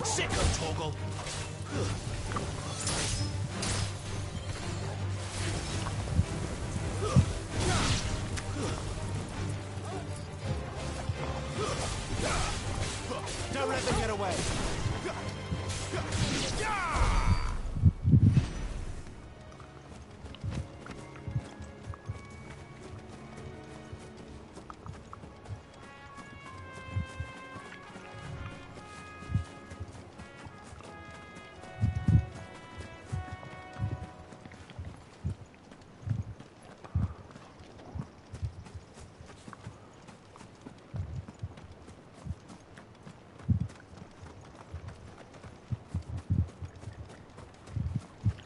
Sick of Toggle. Don't let them get away.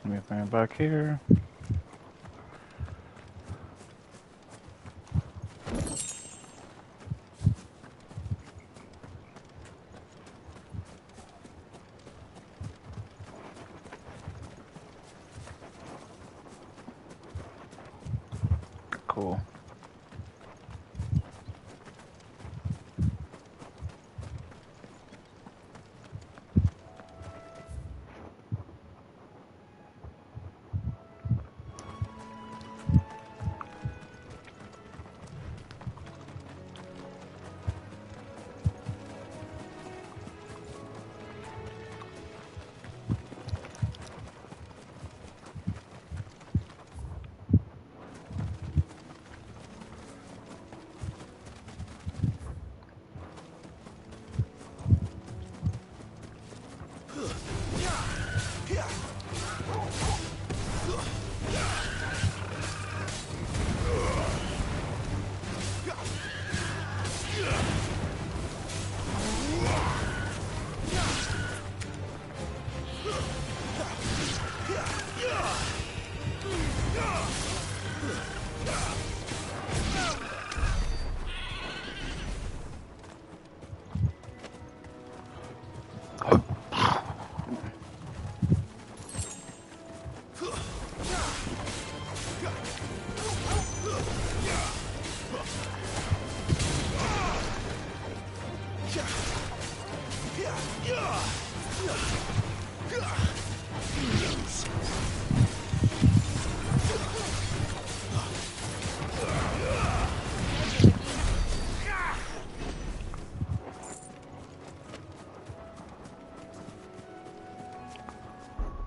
Anything back here? Cool.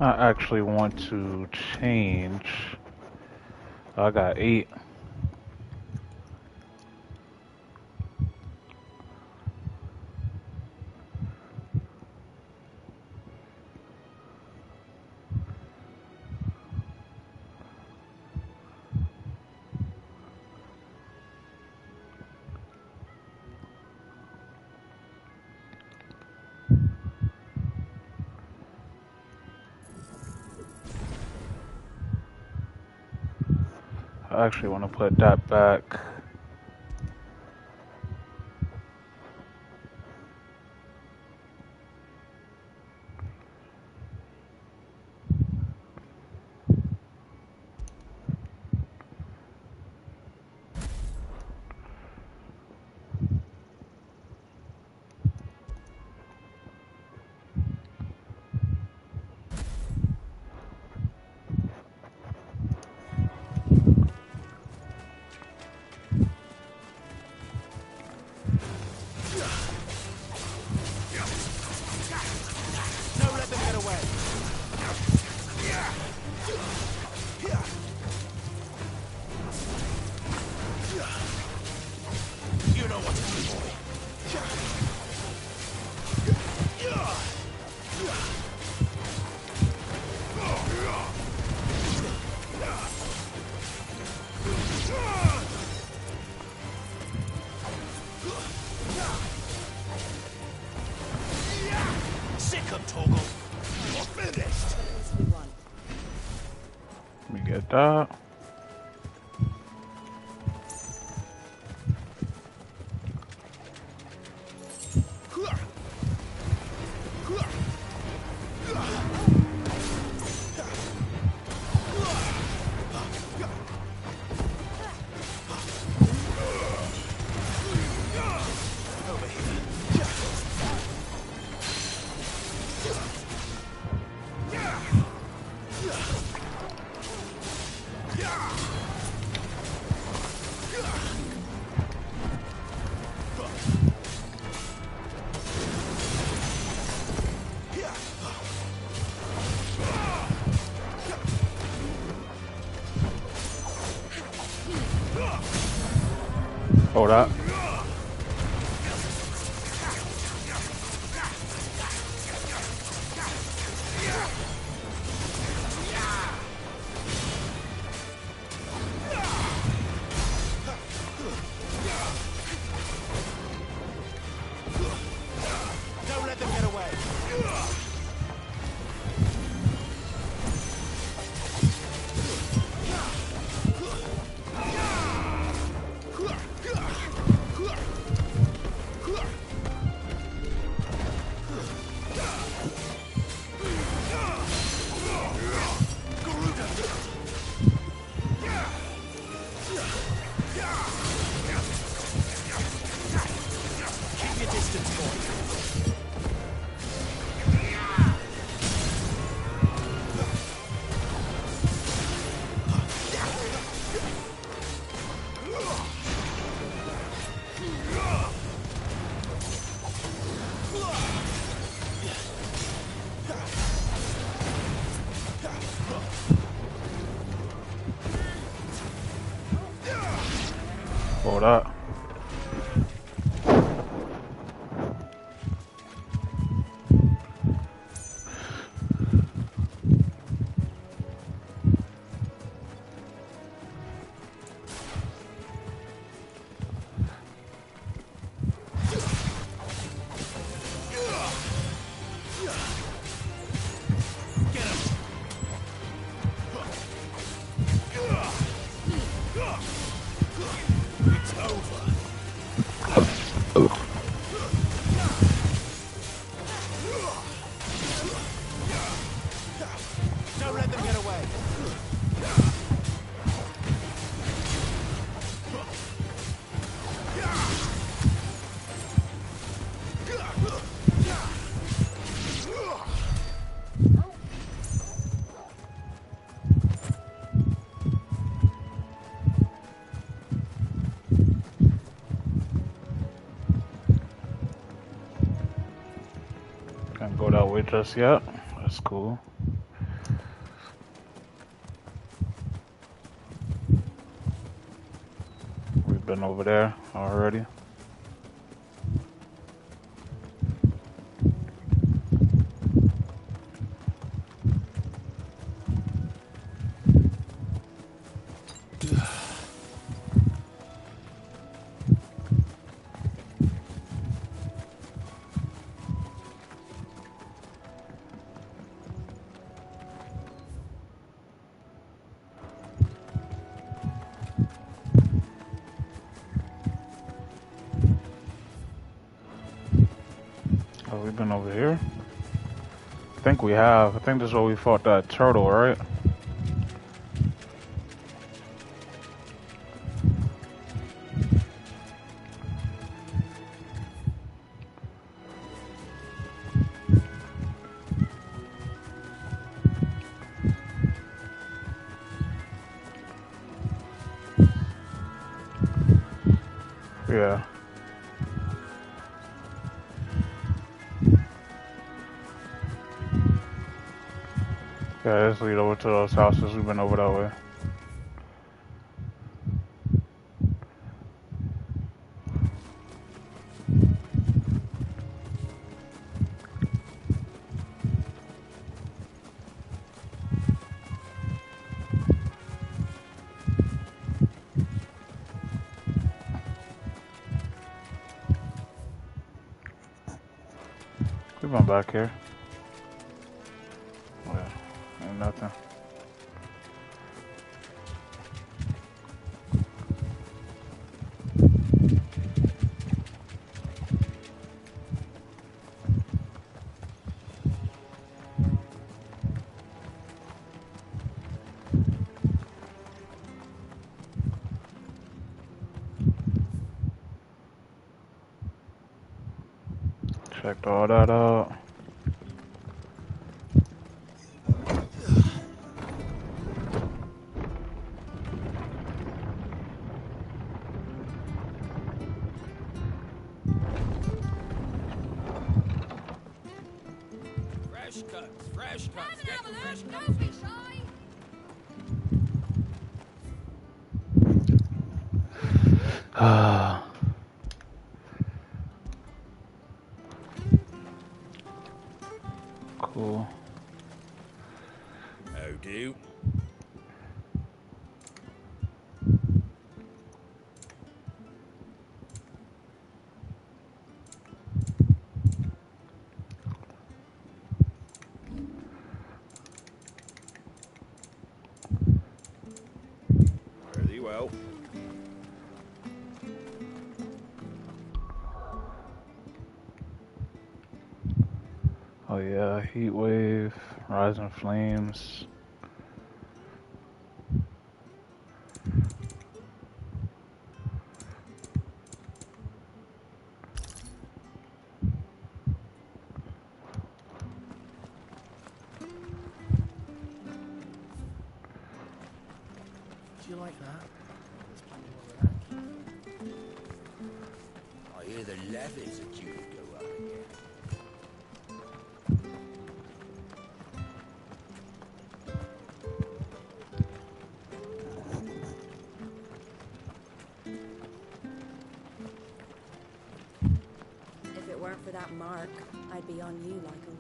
I actually want to change. I got 8. I actually want to put that back. Toggle. You're finished. Let me get that. Hold up. Don't let them get away. Keep your distance, boy. Hold up. It's over. Don't let them get away. Can't go that way just yet. That's cool. We've been over there already. Oh, we've been over here? I think we have. I think this is where we fought that turtle, right? Yeah. Yeah, let's lead over to those houses. We've been over that way. We've been back here. nothing. Checked all that out. Fresh cuts. Get the fresh cuts. Don't be shy. Cool. How do? Fairly well. Oh yeah, heat wave, rising flames. Do you like that? There's plenty more of that. I hear the levies are due to go up again. If it weren't for that mark, I'd be on you like a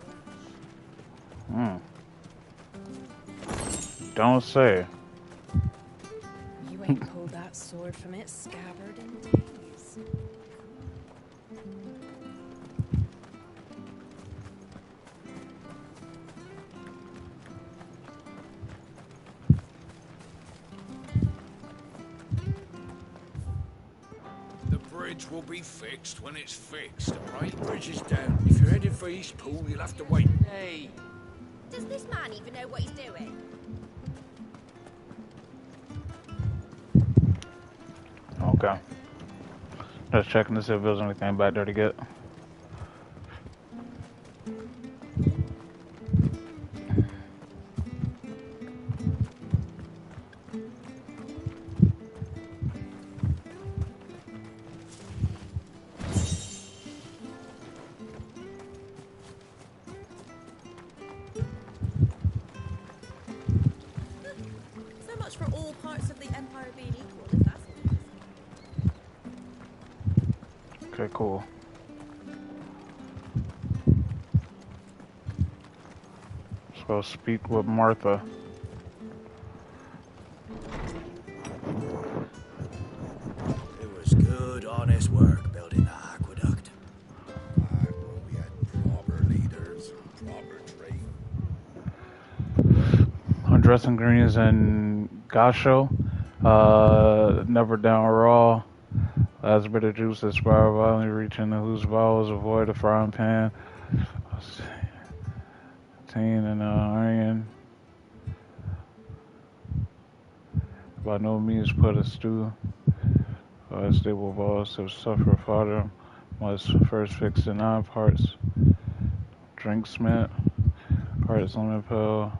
rush. Don't say. You ain't pulled that sword from its scabbard in days. The bridge will be fixed when it's fixed, alright? Bridge is down. If you're headed for East Pool, you'll have to wait. Hey! Does this man even know what he's doing? Okay. Just checking to see if there's anything back there to get. So much for all parts of the Empire being equal, if that's what it is. Okay, cool. Let's go speak with Martha. It was good, honest work building the aqueduct. Well, we had proper leaders, proper training. Dressing greens and gasho. Never down raw. Last bit of juice that spiral violently reaching the whose bowels avoid the frying pan. Teen and onion. By no means put a stew or stable balls to suffer fodder. Must first fix the 9 parts. Drinks mint. Parts lemon pill.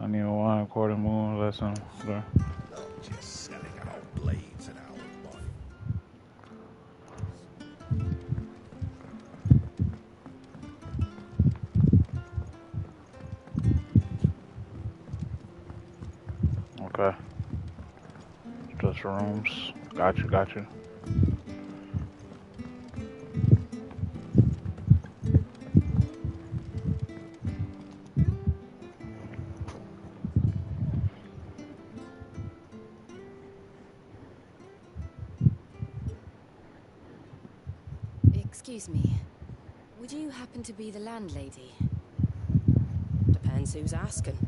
Onion wine, quarter moon, lesson. Not just selling out blades and out money. Okay. Just rooms. Got you. Excuse me. Would you happen to be the landlady? Depends. Depends who's asking,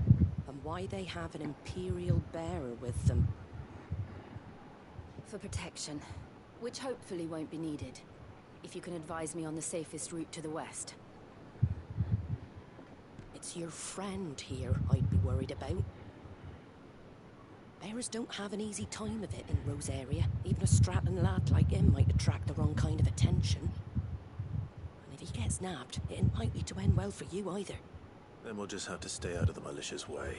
and why they have an Imperial bearer with them. For protection, which hopefully won't be needed. If you can advise me on the safest route to the west. It's your friend here I'd be worried about. Bearers don't have an easy time of it in Rose area. Even a Stratton lad like him might attract the wrong kind of attention. And if he gets nabbed, it ain't likely to end well for you either. Then we'll just have to stay out of the malicious way.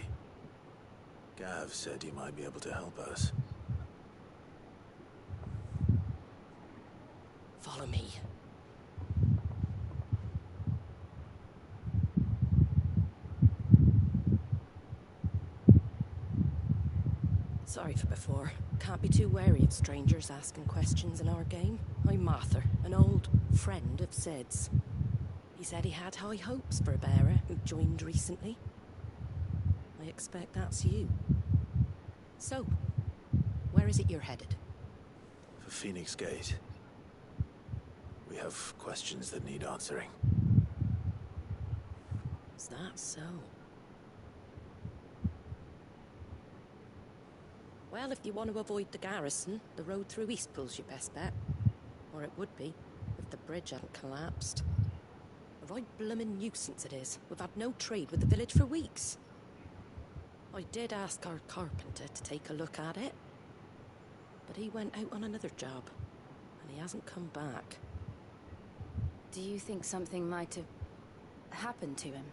Gav said he might be able to help us. Follow me. Sorry for before. Can't be too wary of strangers asking questions in our game. I'm Martha, an old friend of Sid's. He said he had high hopes for a bearer who joined recently. I expect that's you. So, where is it you're headed? For Phoenix Gate. We have questions that need answering. Is that so? Well, if you want to avoid the garrison, the road through Eastpool's your best bet. Or it would be, if the bridge hadn't collapsed. A right bloomin' nuisance it is. We've had no trade with the village for weeks. I did ask our carpenter to take a look at it. But he went out on another job, and he hasn't come back. Do you think something might have happened to him?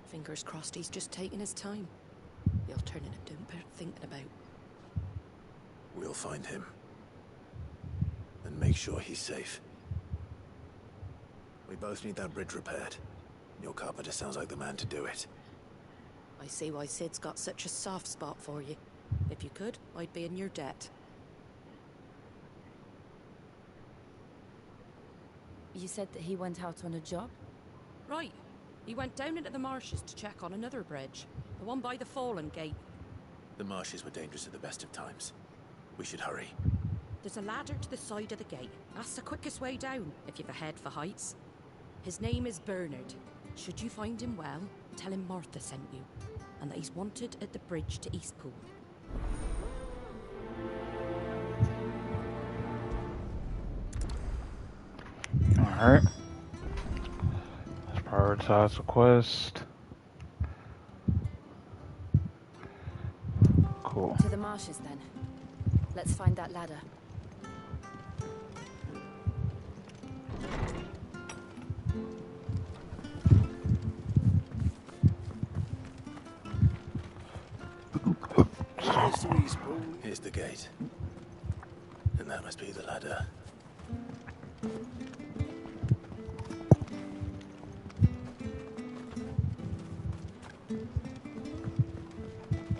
Fingers crossed he's just taking his time. The alternative don't bear thinking about. We'll find him. And make sure he's safe. We both need that bridge repaired. Your carpenter sounds like the man to do it. I see why Sid's got such a soft spot for you. If you could, I'd be in your debt. You said that he went out on a job? Right. He went down into the marshes to check on another bridge. The one by the Fallen Gate. The marshes were dangerous at the best of times. We should hurry. There's a ladder to the side of the gate. That's the quickest way down, if you've a head for heights. His name is Bernard. Should you find him well, tell him Martha sent you, and that he's wanted at the bridge to Eastpool. Alright. Let's prioritize the quest. Cool. To the marshes, then. Let's find that ladder. Here's the gate. And that must be the ladder.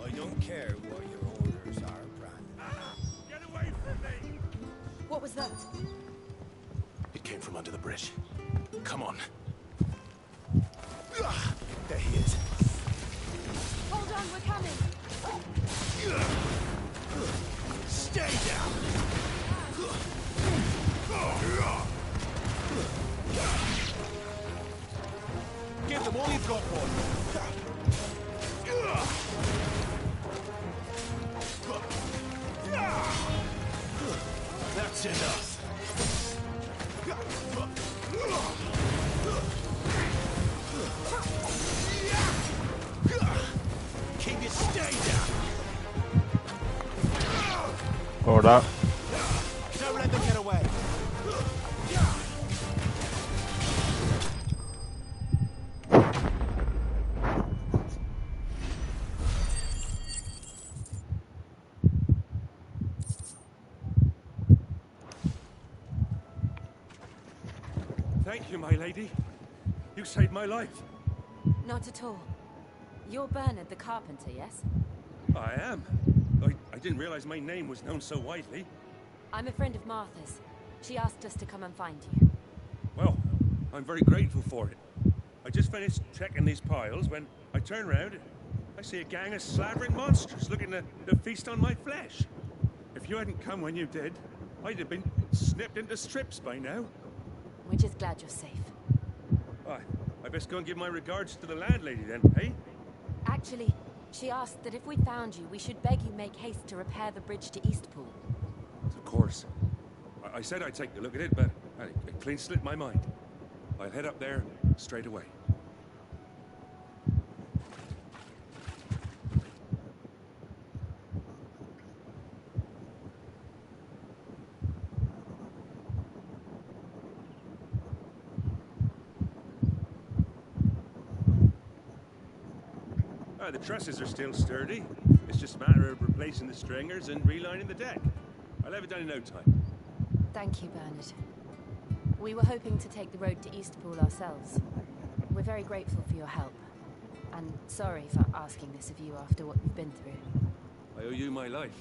I don't care what your orders are, Brandon. Get away from me! What was that? It came from under the bridge. Come on. There he is. Hold on, we're coming! Stay down! Give them all you've got, boy! That's enough! Keep it stay down! Hold up. Don't let them get away! Thank you, my lady. You saved my life. Not at all. You're Bernard the carpenter, yes? I am. I didn't realize my name was known so widely. I'm a friend of Martha's. She asked us to come and find you. Well, I'm very grateful for it. I just finished checking these piles when I turn round and I see a gang of slavering monsters looking to feast on my flesh. If you hadn't come when you did, I'd have been snipped into strips by now. We're just glad you're safe. I I best go and give my regards to the landlady then, eh? Actually, she asked that if we found you, we should beg you make haste to repair the bridge to Eastpool. Of course. I said I'd take a look at it, but it clean slipped my mind. I'll head up there straight away. The trusses are still sturdy. It's just a matter of replacing the stringers and relining the deck. I'll have it done in no time. Thank you, Bernard. We were hoping to take the road to Eastpool ourselves. We're very grateful for your help. And sorry for asking this of you after what you've been through. I owe you my life.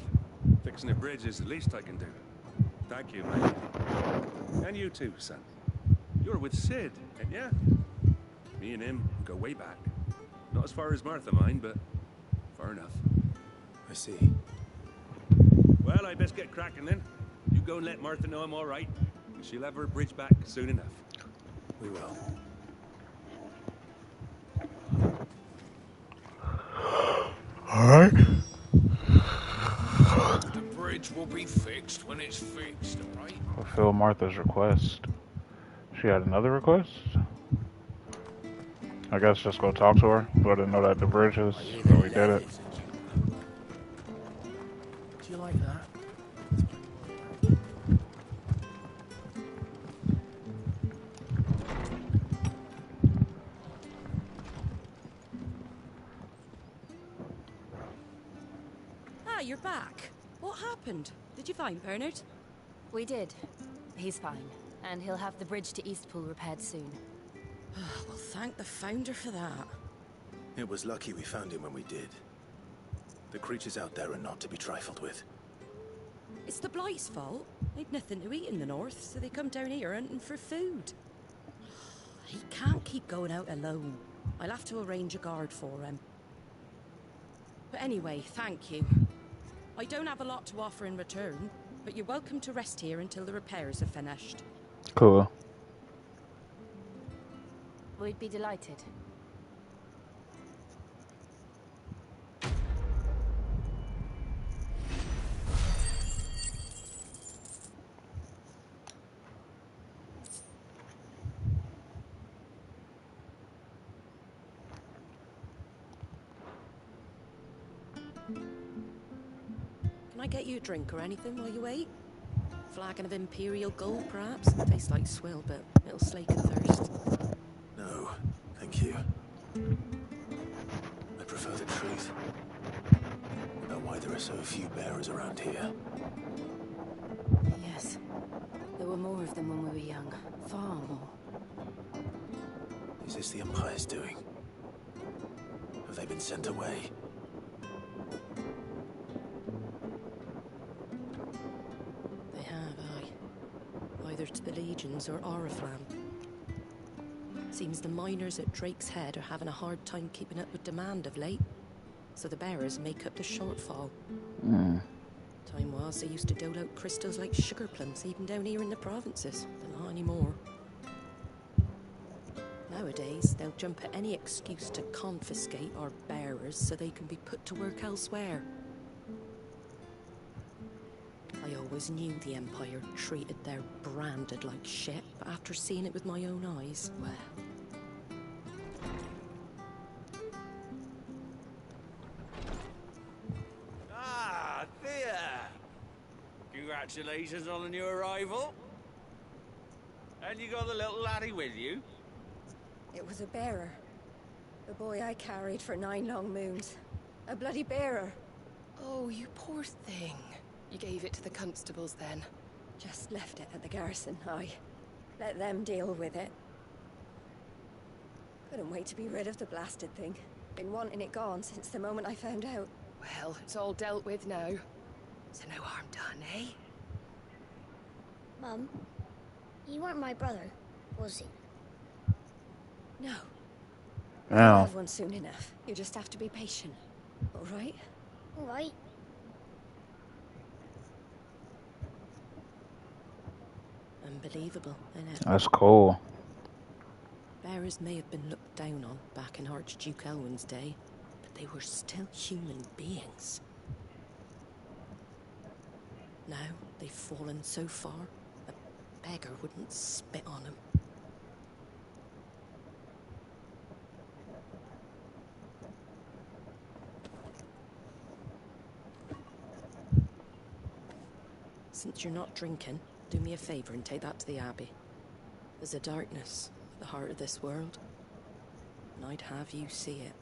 Fixing a bridge is the least I can do. Thank you, mate. And you too, son. You're with Sid, ain't ya? Me and him go way back. Not as far as Martha, mind, but far enough. I see. Well, I best get cracking then. You go and let Martha know I'm all right. She'll have her bridge back soon enough. We will. Alright. The bridge will be fixed when it's fixed, right? Fulfill Martha's request. She had another request? I guess just go talk to her. Let her know that the bridge is, so we did it. Do you like that? Ah, you're back. What happened? Did you find Bernard? We did. He's fine. And he'll have the bridge to Eastpool repaired soon. Well, thank the founder for that. It was lucky we found him when we did. The creatures out there are not to be trifled with. It's the Blight's fault. They'd nothing to eat in the north, so they come down here hunting for food. He can't keep going out alone. I'll have to arrange a guard for him. But anyway, thank you. I don't have a lot to offer in return, but you're welcome to rest here until the repairs are finished. Cool. We'd be delighted. Can I get you a drink or anything while you wait? Flagon of Imperial Gold, perhaps? Tastes like swill, but it'll slake a thirst. No, thank you. I prefer the truth about why there are so few bearers around here. Yes. There were more of them when we were young. Far more. Is this the Empire's doing? Have they been sent away? They have, aye. Either to the Legions or Oriflamme. Seems the miners at Drake's Head are having a hard time keeping up with demand of late. So the bearers make up the shortfall. Time was they used to dole out crystals like sugar plums, even down here in the provinces. But not anymore. Nowadays, they'll jump at any excuse to confiscate our bearers so they can be put to work elsewhere. I always knew the Empire treated their branded like shit, but after seeing it with my own eyes, well... Ah, Thea! Congratulations on the new arrival. And you got the little laddie with you? It was a bearer. The boy I carried for 9 long moons. A bloody bearer. Oh, you poor thing. You gave it to the constables then? Just left it at the garrison, I let them deal with it. Couldn't wait to be rid of the blasted thing. Been wanting it gone since the moment I found out. Well, it's all dealt with now. So no harm done, eh? Mum, you weren't my brother, was he? No. Ow. I'll have one soon enough. You just have to be patient. All right? All right. Unbelievable, innit? That's cool. Bearers may have been looked down on back in Archduke Elwin's day, but they were still human beings. Now they've fallen so far, a beggar wouldn't spit on them. Since you're not drinking, do me a favor and take that to the Abbey. There's a darkness at the heart of this world, and I'd have you see it.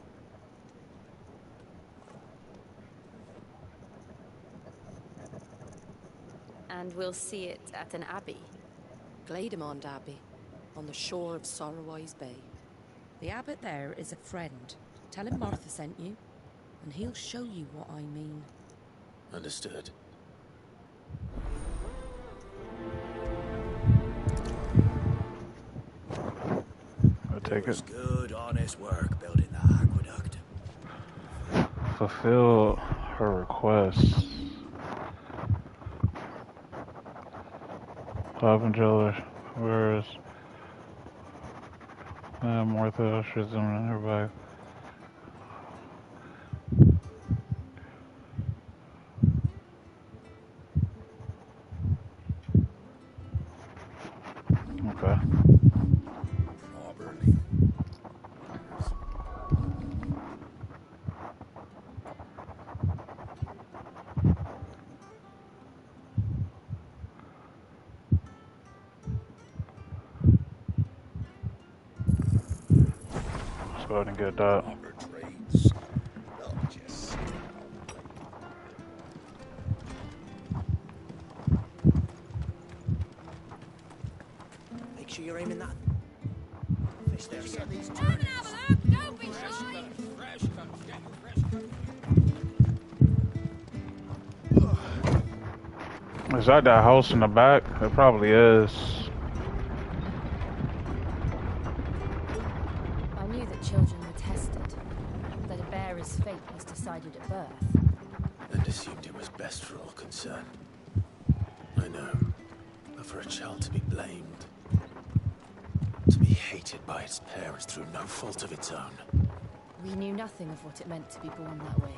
And we'll see it at an abbey? Glademond Abbey, on the shore of Sorrowise Bay. The abbot there is a friend. Tell him Martha sent you, and he'll show you what I mean. Understood. Take it. Good, honest work building the aqueduct. Fulfill her request. Lavengel, where is Martha ushers them in her bag. Okay. Properly. Let's go ahead and get that. Proper trades. Not just sit Make sure you're aiming that. Fish there, son. Don't be shy! Is that house in the back? It probably is. I knew that children were tested, that a bearer's fate was decided at birth. And assumed it was best for all concerned. I know. But for a child to be blamed, to be hated by its parents through no fault of its own. We knew nothing of what it meant to be born that way,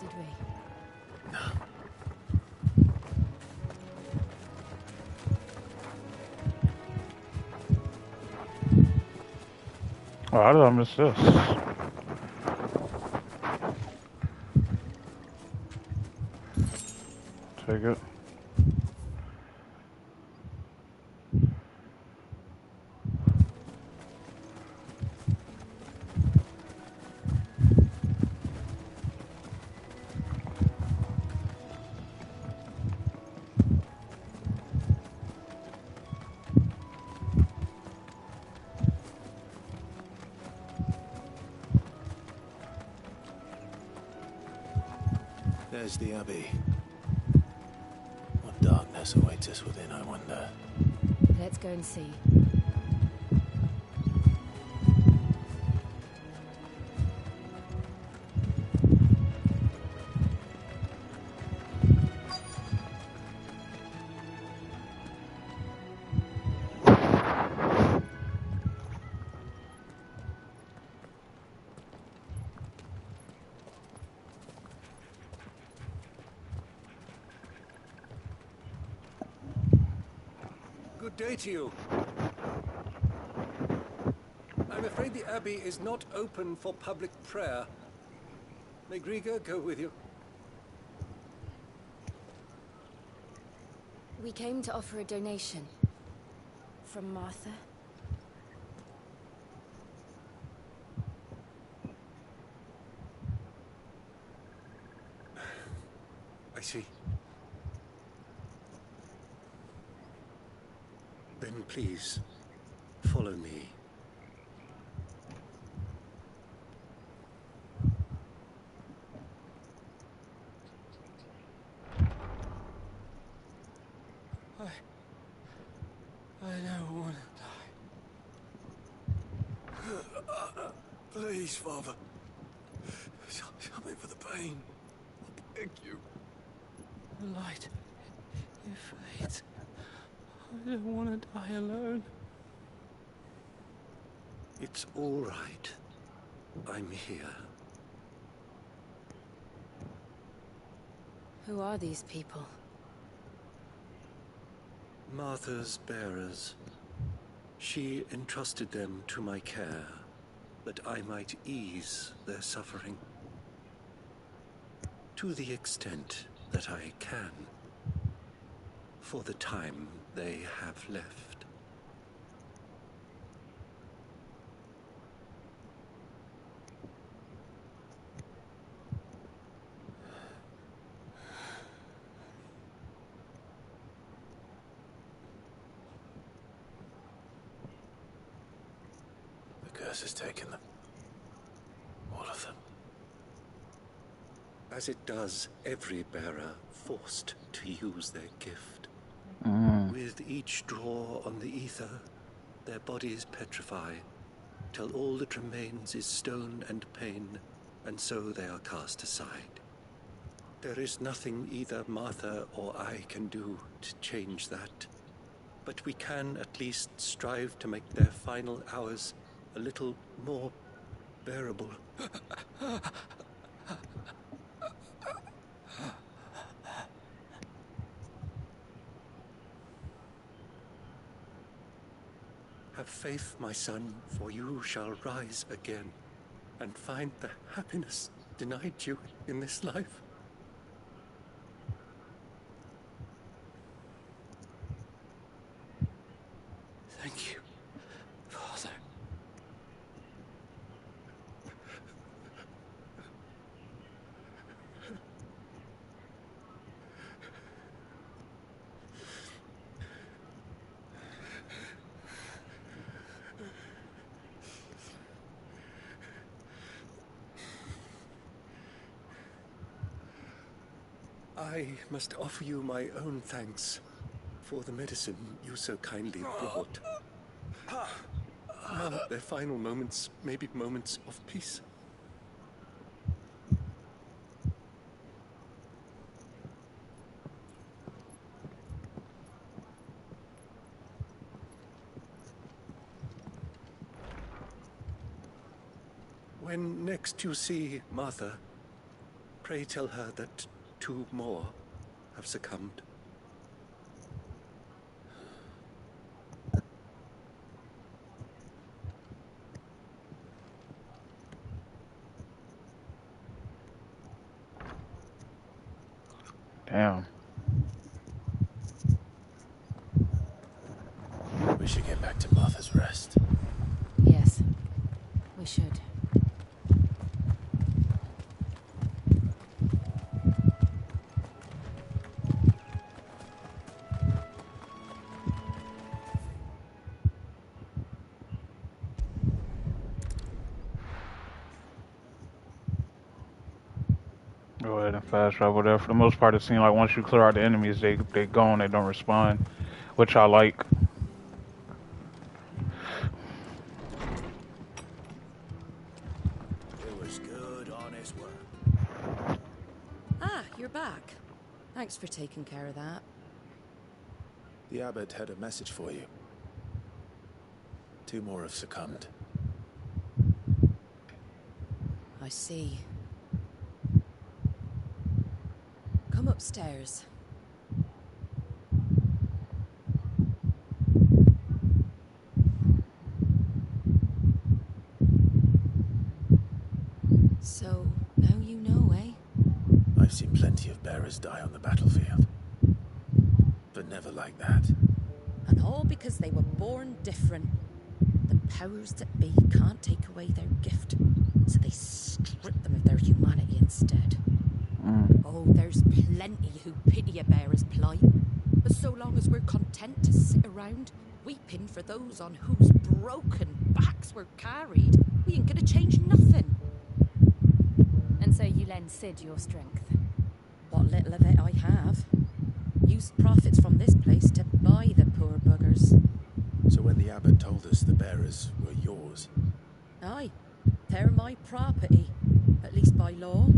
did we? No. Oh, how did I miss this? Take it. There's the Abbey. What darkness awaits us within, I wonder. Let's go and see. Good day to you. I'm afraid the Abbey is not open for public prayer. May Griga go with you? We came to offer a donation. From Martha. I see. Then please, follow me. I don't want to die. Please, Father. Help me for the pain. I beg you. The light, it fades. I don't want to die alone. It's all right. I'm here. Who are these people? Martha's bearers. She entrusted them to my care, that I might ease their suffering. To the extent that I can, for the time they have left. The curse has taken them. All of them. As it does every bearer forced to use their gift. With each draw on the ether, their bodies petrify, till all that remains is stone and pain, and so they are cast aside. There is nothing either Martha or I can do to change that, but we can at least strive to make their final hours a little more bearable. Have faith, my son, for you shall rise again and find the happiness denied you in this life. Thank you, Father. I must offer you my own thanks for the medicine you so kindly brought. Now their final moments may be moments of peace. When next you see Martha, pray tell her that 2 more have succumbed. Damn. We should get back to Martha's Rest. Yes, we should. Go ahead and fast travel there. For the most part, it seems like once you clear out the enemies, they gone. They don't respond, which I like. It was good, honest work. Ah, you're back. Thanks for taking care of that. The abbot had a message for you. 2 more have succumbed. I see. Come upstairs. So, now you know, eh? I've seen plenty of bearers die on the battlefield. But never like that. And all because they were born different. The powers that be can't take away their gift, so they strip them of their humanity instead. Oh, there's plenty who pity a bearer's plight. But so long as we're content to sit around, weeping for those on whose broken backs we're carried, we ain't gonna change nothing. And so you lend Sid your strength. What little of it I have. Used profits from this place to buy the poor buggers. So when the abbot told us the bearers were yours... Aye, they're my property, at least by law.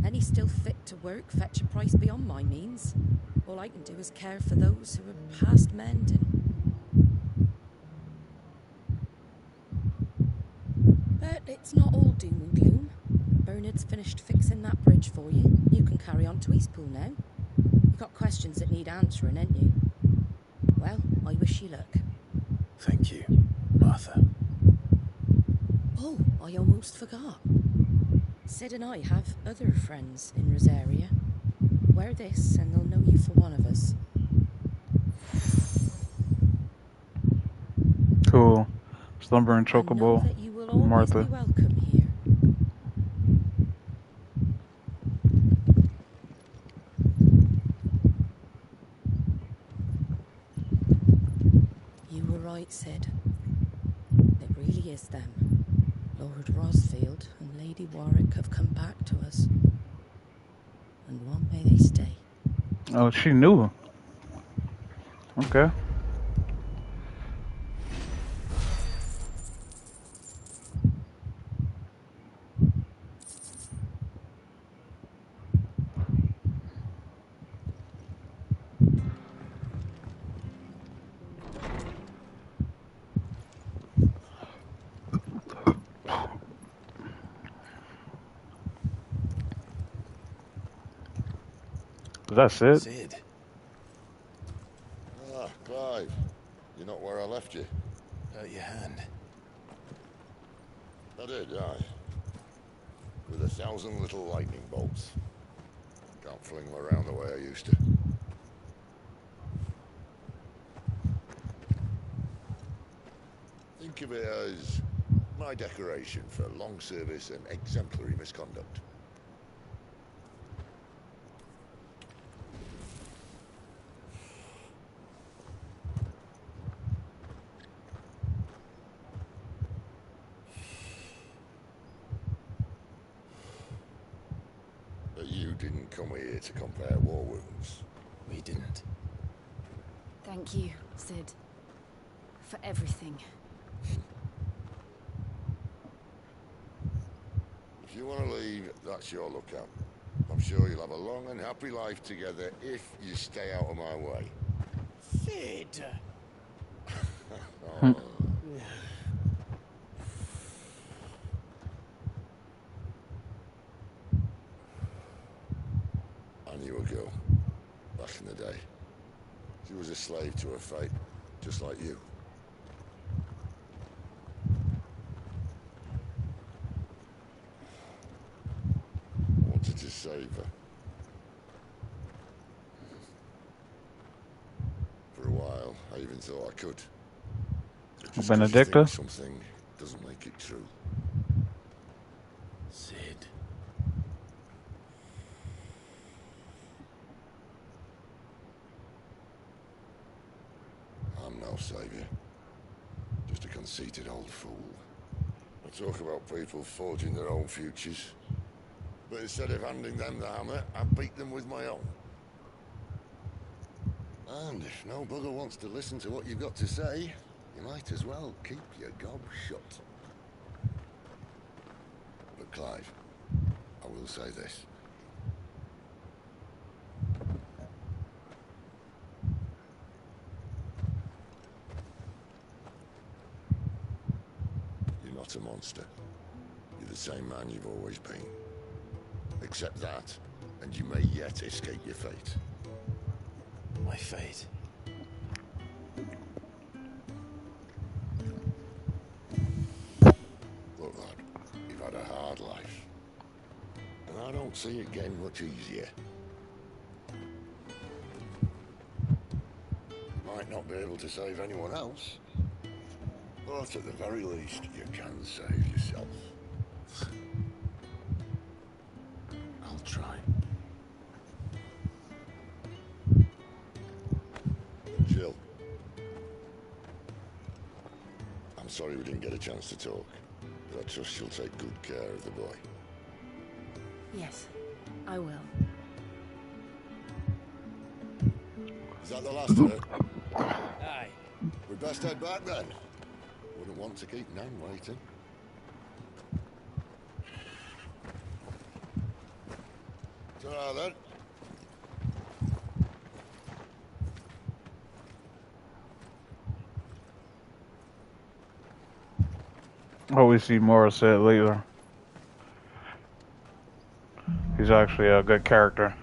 Any still fit to work fetch a price beyond my means. All I can do is care for those who are past mending. It's not all doom and gloom. Bernard's finished fixing that bridge for you. You can carry on to Eastpool now. You've got questions that need answering, ain't you? Well, I wish you luck. Thank you, Martha. Oh, I almost forgot. Sid and I have other friends in Rosaria. Wear this and they'll know you for one of us. Cool. Slumber and And know chocobo. that you will always Martha. be welcome here. You were right, Sid. It really is them. Lord Rosfield and Lady Warwick have come back to us. And long may they stay. Oh, she knew. Okay. That's it. Sid. Ah, Clive. You're not where I left you. Hurt your hand. I did, aye. With 1,000 little lightning bolts. Can't fling them around the way I used to. Think of it as my decoration for long service and exemplary misconduct. But you didn't come here to compare war wounds. We didn't. Thank you, Sid. For everything. If you want to leave, that's your lookout. I'm sure you'll have a long and happy life together if you stay out of my way. Sid! Oh. I knew a girl, back in the day. She was a slave to her fate, just like you. I wanted to save her. For a while, I even thought I could. But just 'cause you Benedicta? think something doesn't make it true. Sid. I'm no savior. Just a conceited old fool. I talk about people forging their own futures. But instead of handing them the hammer, I beat them with my own. And if no bugger wants to listen to what you've got to say, you might as well keep your gob shut. But Clive, I will say this. You're not a monster. You're the same man you've always been. Accept that, and you may yet escape your fate. My fate. Look, lad, you've had a hard life. And I don't see it getting much easier. You might not be able to save anyone else, but at the very least, you can save yourself. I'll try. Jill. I'm sorry we didn't get a chance to talk, but I trust she'll take good care of the boy. Yes, I will. Is that the last of it? Aye. We'd best head back then. Wouldn't want to keep Nan waiting. Ta-ra then. What we see more said later. He's actually a good character.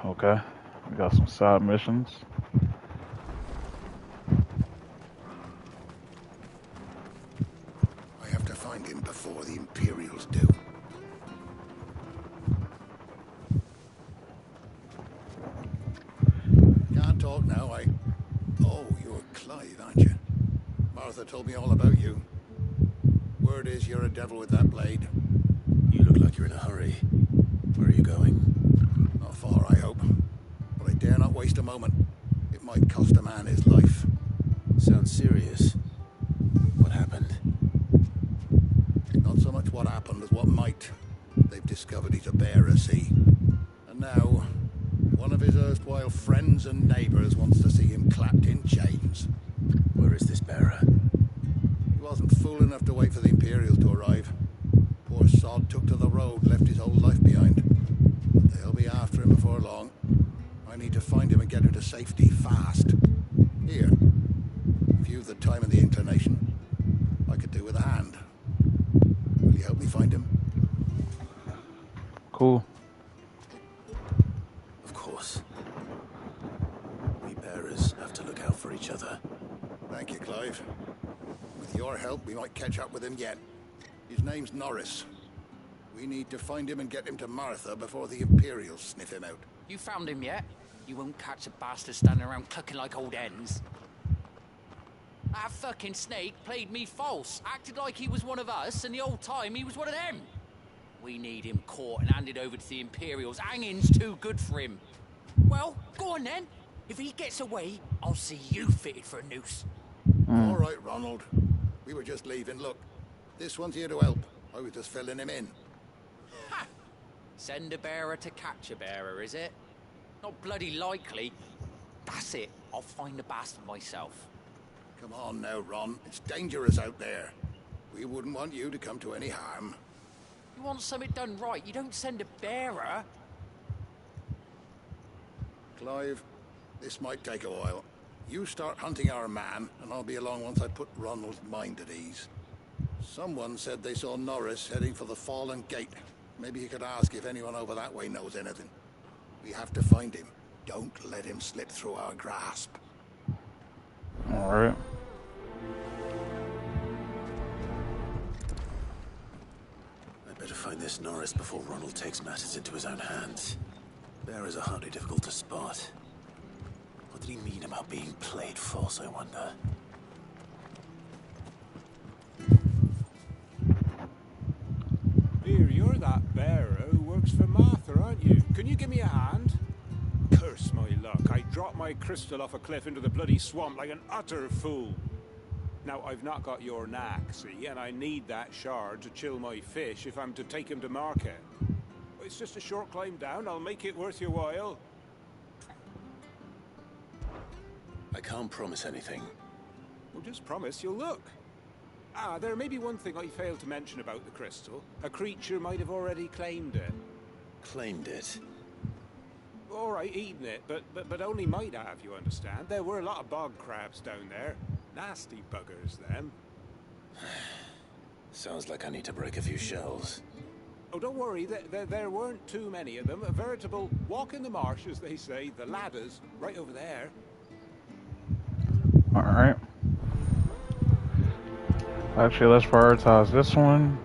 Okay, we got some side missions. I have to find him before the Imperials do. Can't talk now, Oh, you're Clive, aren't you? Martha told me all about you. Word is you're a devil with that blade. You look like you're in a hurry. Where are you going? Not far, I hope. But I dare not waste a moment. It might cost a man his life. Sounds serious. What happened? Not so much what happened as what might. They've discovered he's a bearer, see? And now, one of his erstwhile friends and neighbors wants to see him clapped in chains. Where is this bearer? He wasn't fool enough to wait for the Imperials to arrive. Poor sod took to the road, left his whole life behind. But they'll be after him before long. I need to find him and get him to safety fast. Here, if you've the time and the inclination, I could do with a hand. Will you help me find him? Cool. Of course. We bearers have to look out for each other. Thank you, Clive. With your help, we might catch up with him yet. His name's Norris. We need to find him and get him to Martha before the Imperials sniff him out. You found him yet? You won't catch a bastard standing around clucking like old hens. That fucking snake played me false, acted like he was one of us, and the whole time he was one of them. We need him caught and handed over to the Imperials. Hanging's too good for him. Well, go on then. If he gets away, I'll see you fitted for a noose. All right, Ronald. We were just leaving. Look, this one's here to help. I was just filling him in. Ha! Send a bearer to catch a bearer, is it? Not bloody likely. That's it. I'll find the bastard myself. Come on now, Ron. It's dangerous out there. We wouldn't want you to come to any harm. You want something done right, you don't send a bearer. Clive, this might take a while. You start hunting our man, and I'll be along once I put Ronald's mind at ease. Someone said they saw Norris heading for the Fallen Gate. Maybe you could ask if anyone over that way knows anything. We have to find him. Don't let him slip through our grasp. All right. I'd better find this Norris before Ronald takes matters into his own hands. Bearers are hardly difficult to spot. What did he mean about being played false, I wonder? Here, you're that bearer who works for Martha, aren't you? Can you give me a hand? Curse my luck. I dropped my crystal off a cliff into the bloody swamp like an utter fool. Now, I've not got your knack, see, and I need that shard to chill my fish if I'm to take him to market. It's just a short climb down. I'll make it worth your while. I can't promise anything. Well, just promise you'll look. There may be one thing I failed to mention about the crystal. A creature might have already claimed it. Claimed it? All right, eaten it, but only might have, you understand. There were a lot of bog crabs down there. Nasty buggers, them. Sounds like I need to break a few shells. Oh, don't worry, there weren't too many of them. A veritable walk in the marsh, as they say. The ladders, right over there. All right. Actually, let's prioritize this one.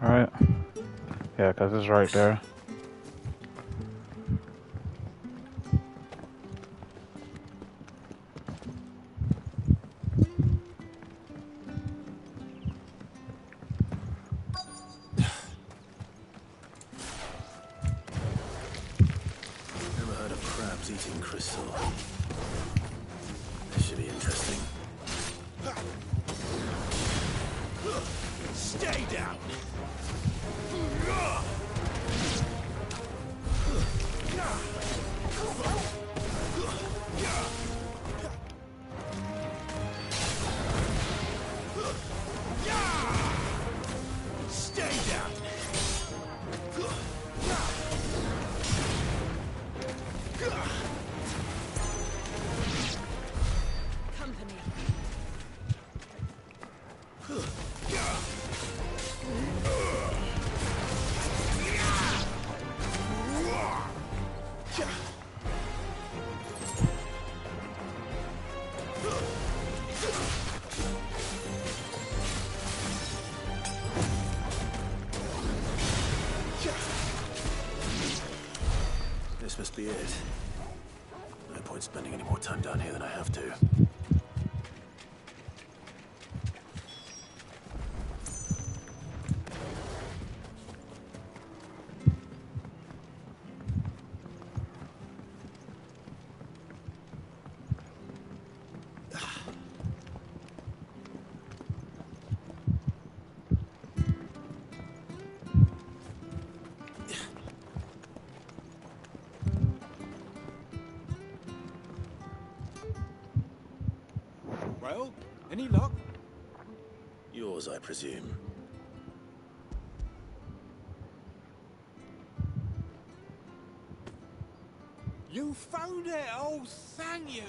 All right. Yeah, because it's right there. Never heard of crabs eating crystal. This should be interesting. Stay down! Stay down! This must be it. No point spending any more time down here than I have to. Well, any luck? Yours, I presume. You found it! Oh, thank you!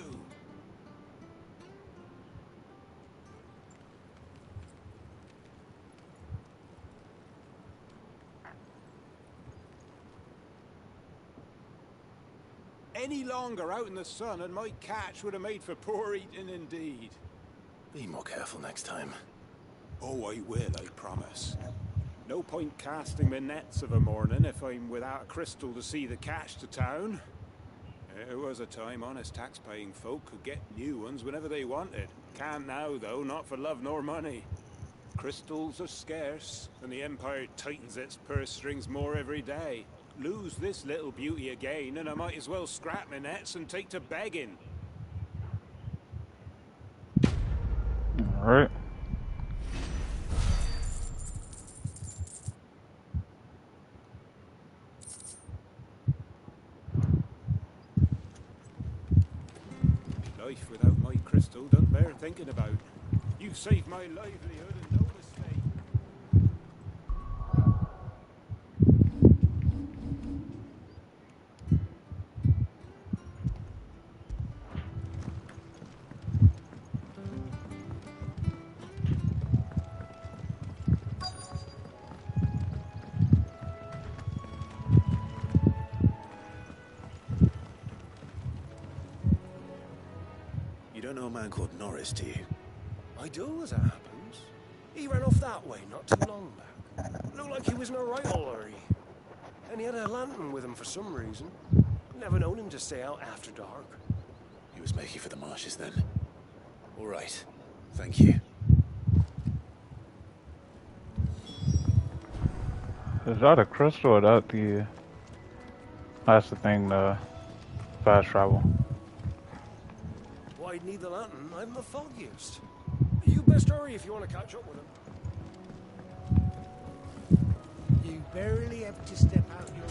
Any longer out in the sun and my catch would have made for poor eating indeed. Be more careful next time. Oh, I will, I promise. No point casting my nets of a morning if I'm without a crystal to see the catch to town. There was a time honest tax-paying folk could get new ones whenever they wanted. Can't now, though, not for love nor money. Crystals are scarce, and the Empire tightens its purse strings more every day. Lose this little beauty again, and I might as well scrap my nets and take to begging. Alright. Life without my crystal don't bear thinking about. You've saved my livelihood and no mistake. You don't know a man called Norris, do you? I do, as it happens. He ran off that way not too long back. Looked like he was in a right hurry. And he had a lantern with him for some reason. Never known him to stay out after dark. He was making for the marshes then. All right. Thank you. Is that a crystal or that the... That's the thing, the fast travel. Why'd need the lantern? I haven't the foggiest. You best hurry if you want to catch up with him. You barely have to step out your...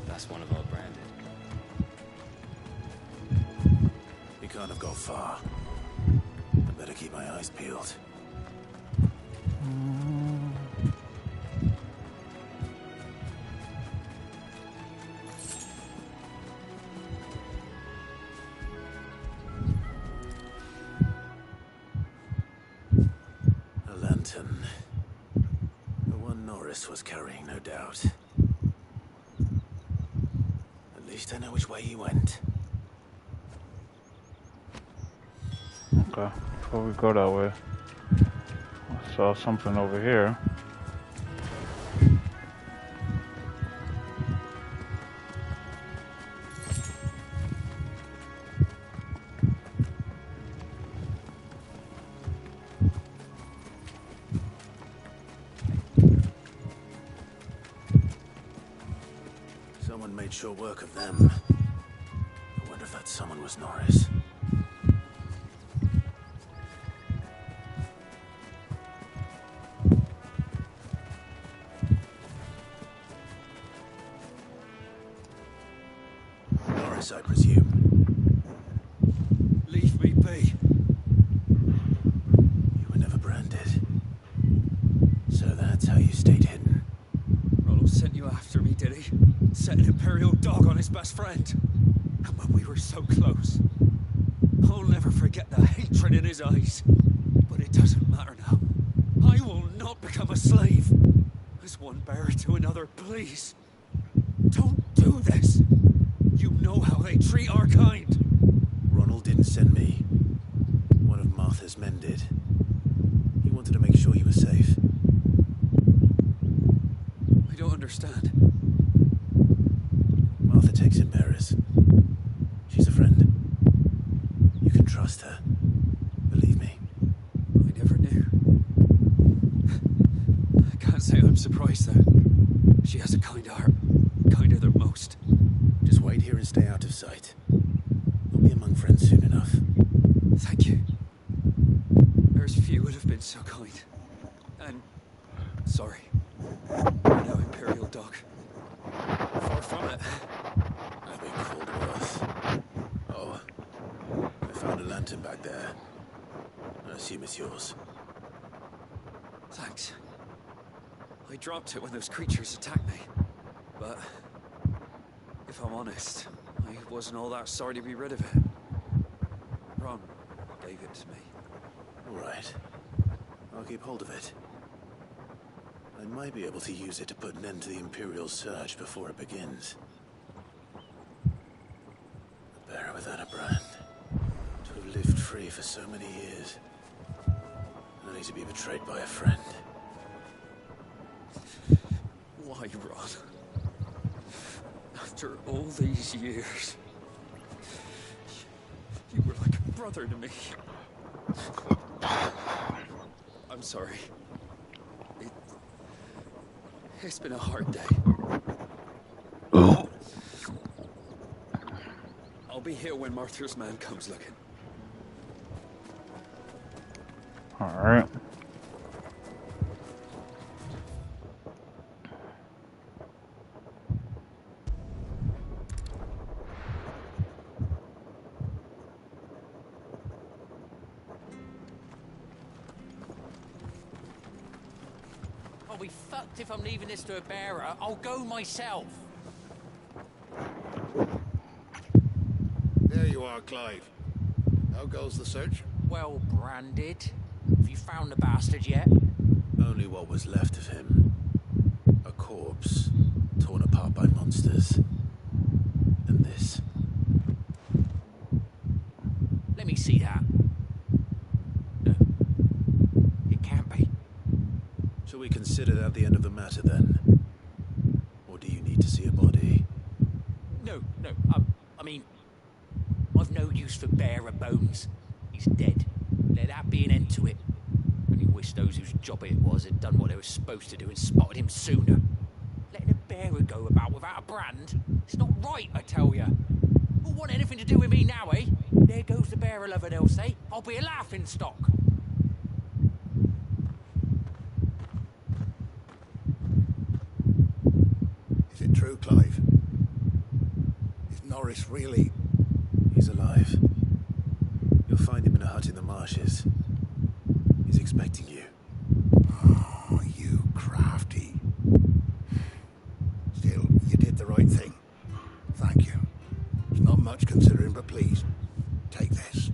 That's one of our branded. He can't have gone far. I better keep my eyes peeled. A lantern. The one Norris was carrying, no doubt. At least I know which way he went. Okay, before we go that way, I saw something over here. Someone made sure work of them. I wonder if that someone was Norris. Norris, I presume. Leave me be. You were never branded. So that's how you stayed hidden. Rollo sent you after me, did he? Set an Imperial dog on his best friend. And when we were so close. I'll never forget the hatred in his eyes. But it doesn't matter now. I will not become a slave. As one bearer to another, please. Don't do this. You know how they treat our kind. Ronald didn't send me. One of Martha's men did. He wanted to make sure you were safe. understand. Martha takes in bearers. She's a friend. You can trust her. Believe me. I never knew. I can't say I'm surprised, though. She has a kind heart. Kinder than most. Just wait here and stay out of sight. We'll be among friends soon enough. Thank you. There's few would have been so kind. And sorry. You're no Imperial dog. Far from it. I've been called worse. Oh, I found a lantern back there. I assume it's yours. Thanks. I dropped it when those creatures attacked me. But if I'm honest, I wasn't all that sorry to be rid of it. Ron gave it to me. All right. I'll keep hold of it. I might be able to use it to put an end to the Imperial surge before it begins. A bearer without a brand. To have lived free for so many years. Only to be betrayed by a friend. Why, Ron? After all these years, you were like a brother to me. I'm sorry. It's been a hard day. I'll be here when Martha's man comes looking. Alright. I'll be fucked if I'm leaving this to a bearer. I'll go myself. There you are, Clive. How goes the search? Well branded. Have you found the bastard yet? Only what was left of him. A corpse, torn apart by monsters. And this. Let me see that. No. It can't be. Shall we consider that the end of the matter, then? Or do you need to see a body? No. I mean, I've no use for bearer bones. He's dead. Let that be an end to it. Only wish those whose job it was had done what they were supposed to do and spotted him sooner. Letting a bearer go about without a brand? It's not right, I tell ya. Who'll want anything to do with me now, eh? There goes the bearer lover, they'll say. I'll be a laughing stock. Is it true, Clive? Is Norris really... He's alive. You'll find him in a hut in the marshes. He's expecting you. Oh, you crafty. Still, you did the right thing. Thank you. It's not much considering, but please, take this.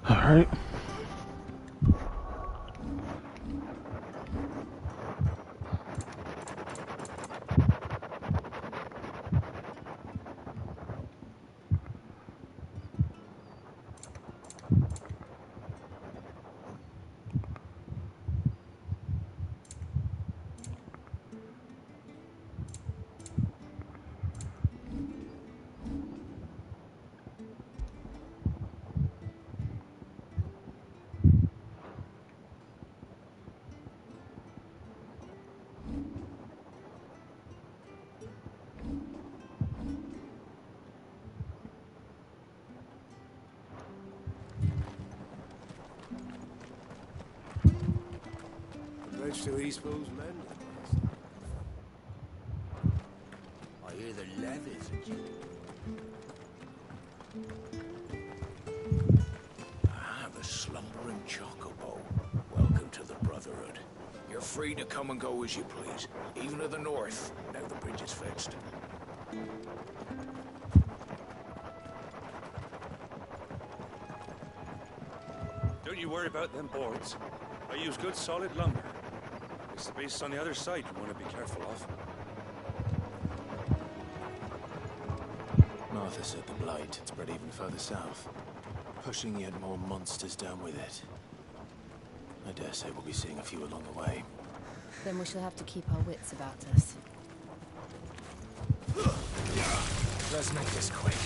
Alright. Bridge to Eastpool's men. I hear the levies are due. Ah, the slumbering chocobo. Welcome to the Brotherhood. You're free to come and go as you please, even to the north, now the bridge is fixed. Don't Don't you worry about them boards. I use good solid lumber. It's the beasts on the other side you want to be careful of. Martha said the blight had spread even further south, pushing yet more monsters down with it. I dare say we'll be seeing a few along the way. Then we shall have to keep our wits about us. Let's make this quick.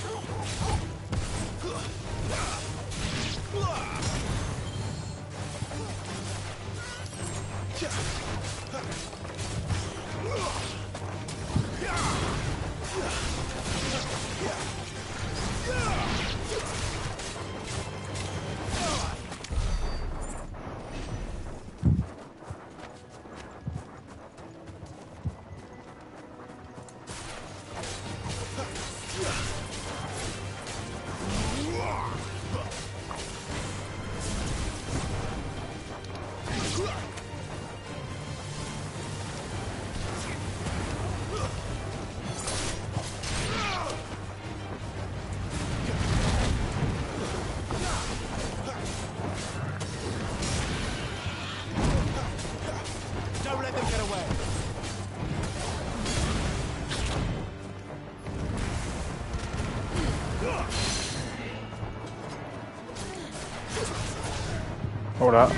Don't let them get away. Hold up.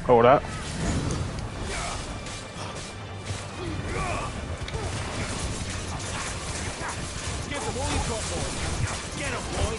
Hold up. Give them all you've got, boy. Get 'em, boy.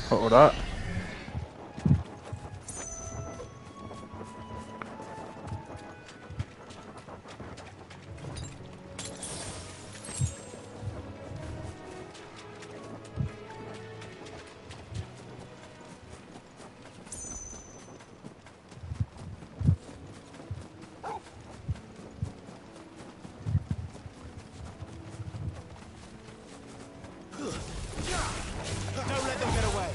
Hold up. Don't let them get away.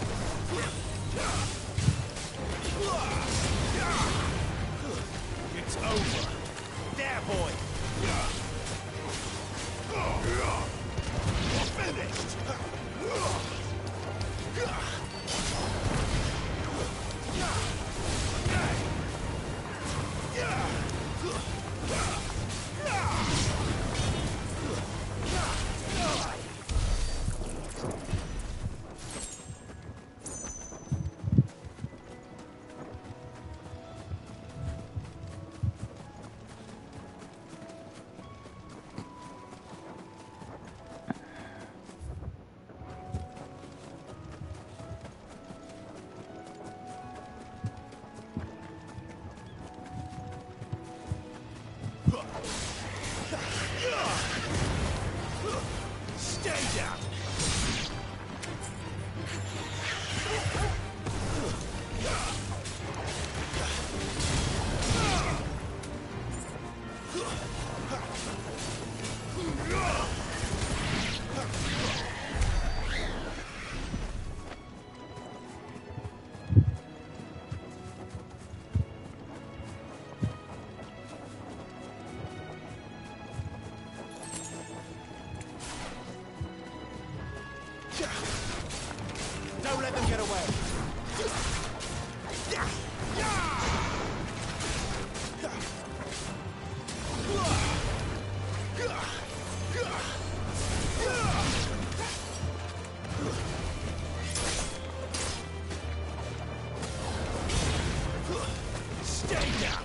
Don't let them get away. Stay down.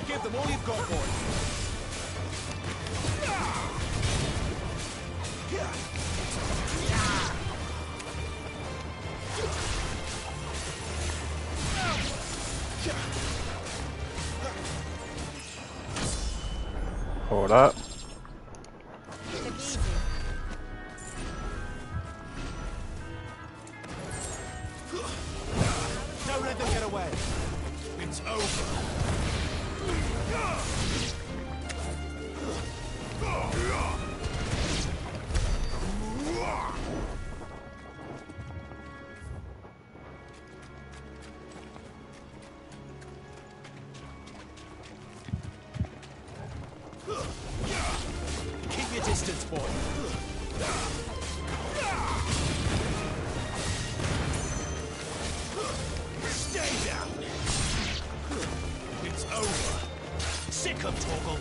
Give them all you've got, boys. Hold up. Don't let them get away. It's over. Keep your distance, boy. Stay down. It's over. Sick of Torgal.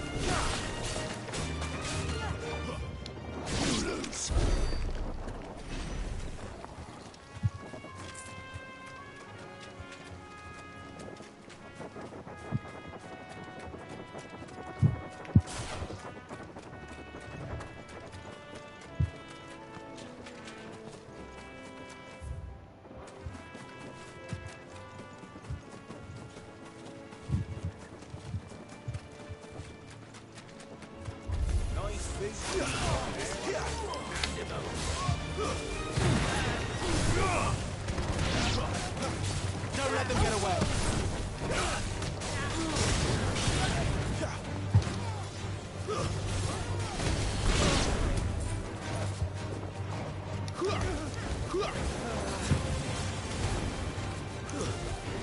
You lose. Don't let them get away.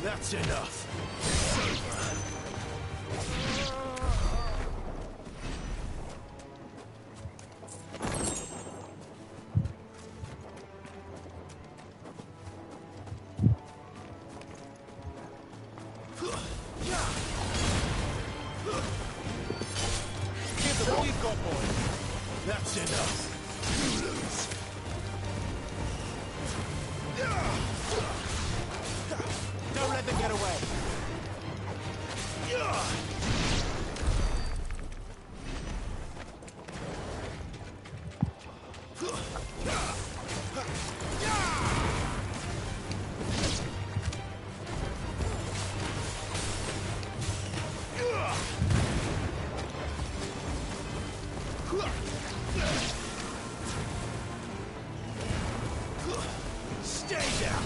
That's enough. Give them all you've got, boy. That's enough. You lose. Don't let them get away. Stay down.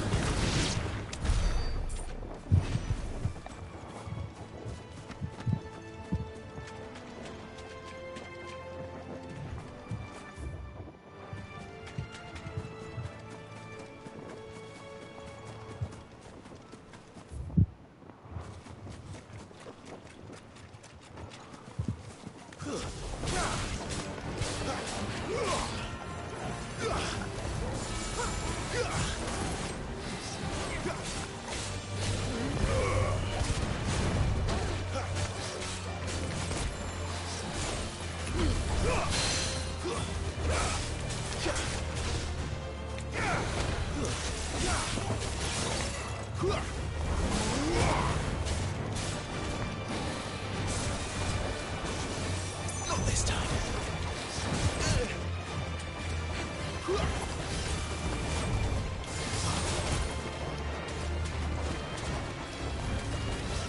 Not this time.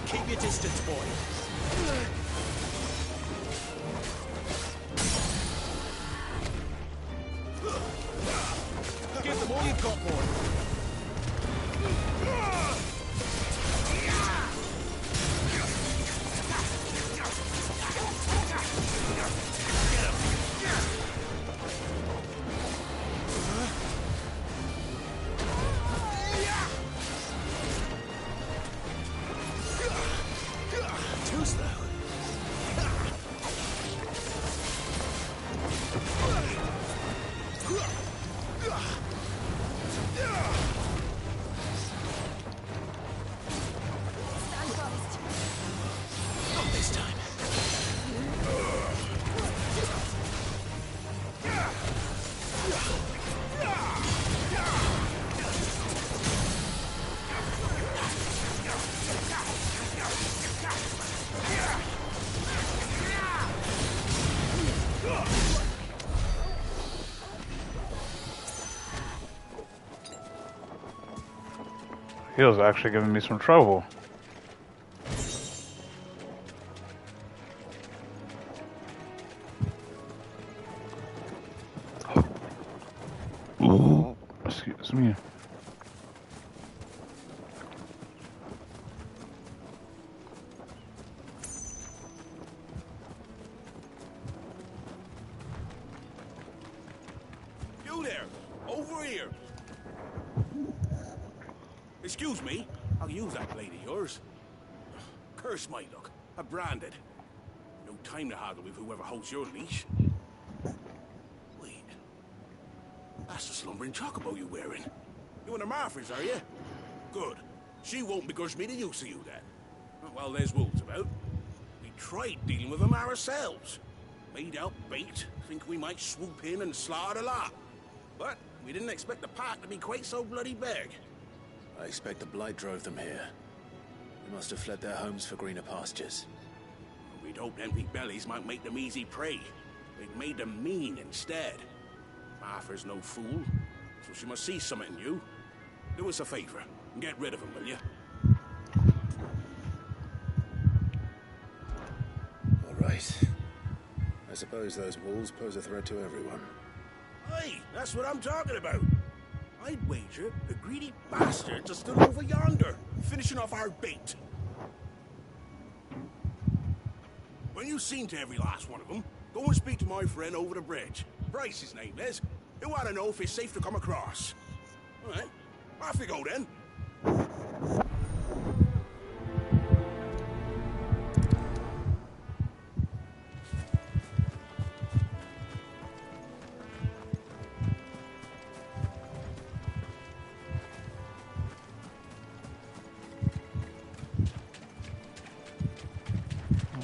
Keep your distance, boy. Give them all you've got, boy. Too slow. He was actually giving me some trouble. Excuse me. You there! Over here! Excuse me, I'll use that blade of yours. Curse my luck, I'm branded. No time to haggle with whoever holds your leash. Wait, that's the slumbering chocobo you're wearing. You and the Marfers, are you? Good. She won't begrudge me the use of you then. Well, there's wolves about. We tried dealing with them ourselves. Made out bait, think we might swoop in and slaughter the lot. But we didn't expect the pack to be quite so bloody big. I expect the blight drove them here. They must have fled their homes for greener pastures. We'd hoped empty bellies might make them easy prey. They've made them mean instead. Martha's no fool, so she must see something in you. Do us a favor and get rid of them, will you? All right. I suppose those wolves pose a threat to everyone. Aye, that's what I'm talking about. I'd wager the greedy bastards are still over yonder, finishing off our bait. When you've seen to every last one of them, go and speak to my friend over the bridge. Bryce, his name is. He'll want to know if it's safe to come across. All right, off you go then.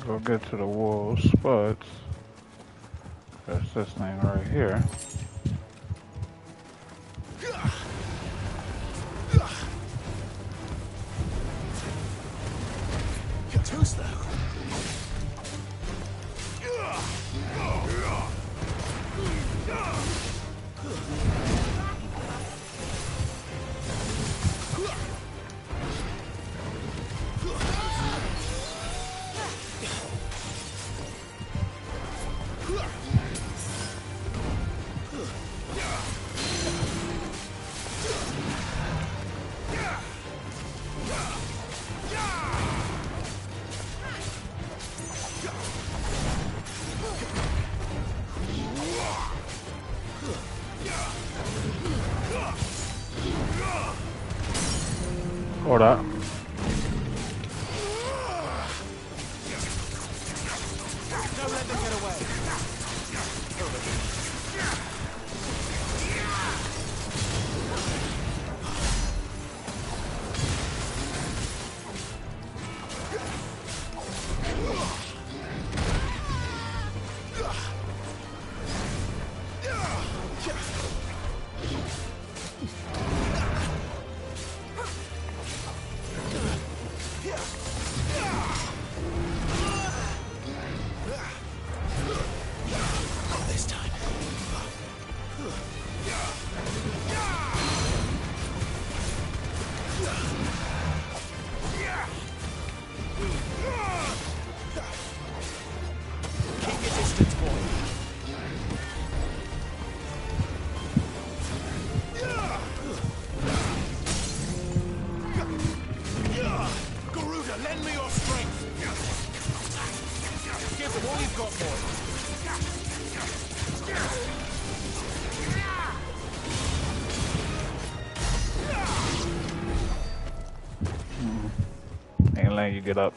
Go get to the wolves, but there's this thing right here. Who's that? Hold up. Don't let them get away. Ain't letting you get up.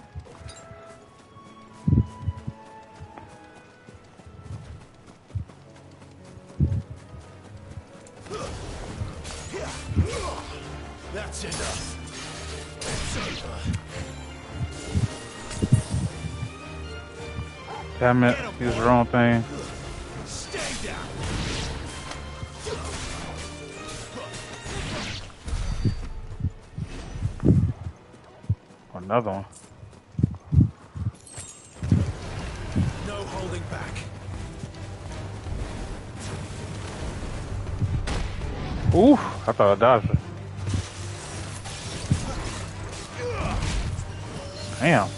That's enough. Damn it, use the wrong thing. Stay down. Another one. No holding back. Oof, I thought I dodged it. Damn.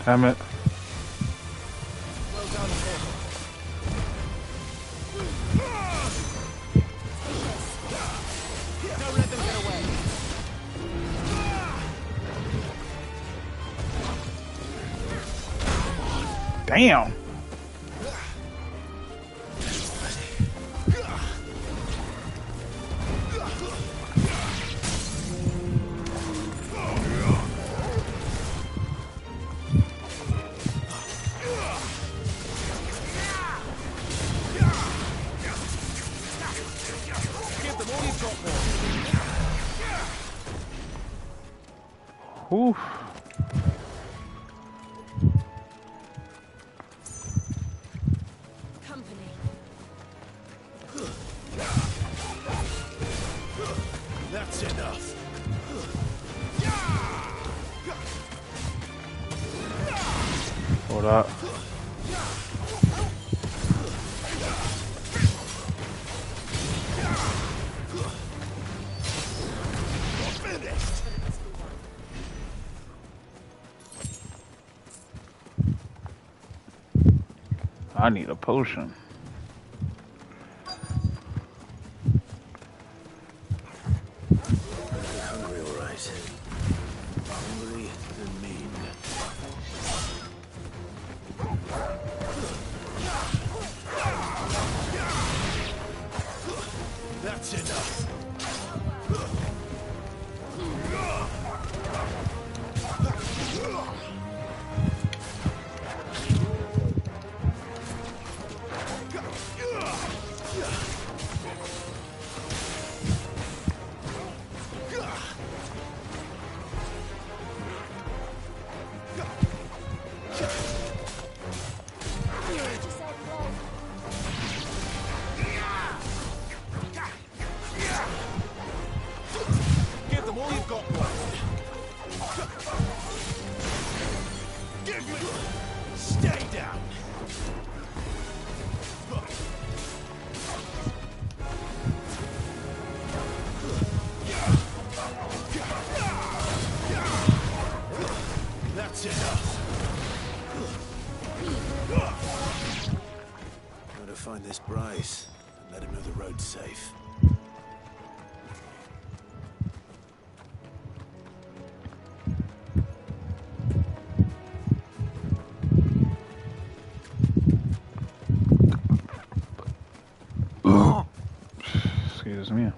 Damn it. Well done, don't let them get away. Damn. Oof. Company. That's enough. Hold up. I need a potion. Hungry, all right. Hungry and mean. That's enough. Give them all you've got, boy. Give me. Stay down. That's enough. Gotta find this Bryce and let him know the road's safe. Excuse me.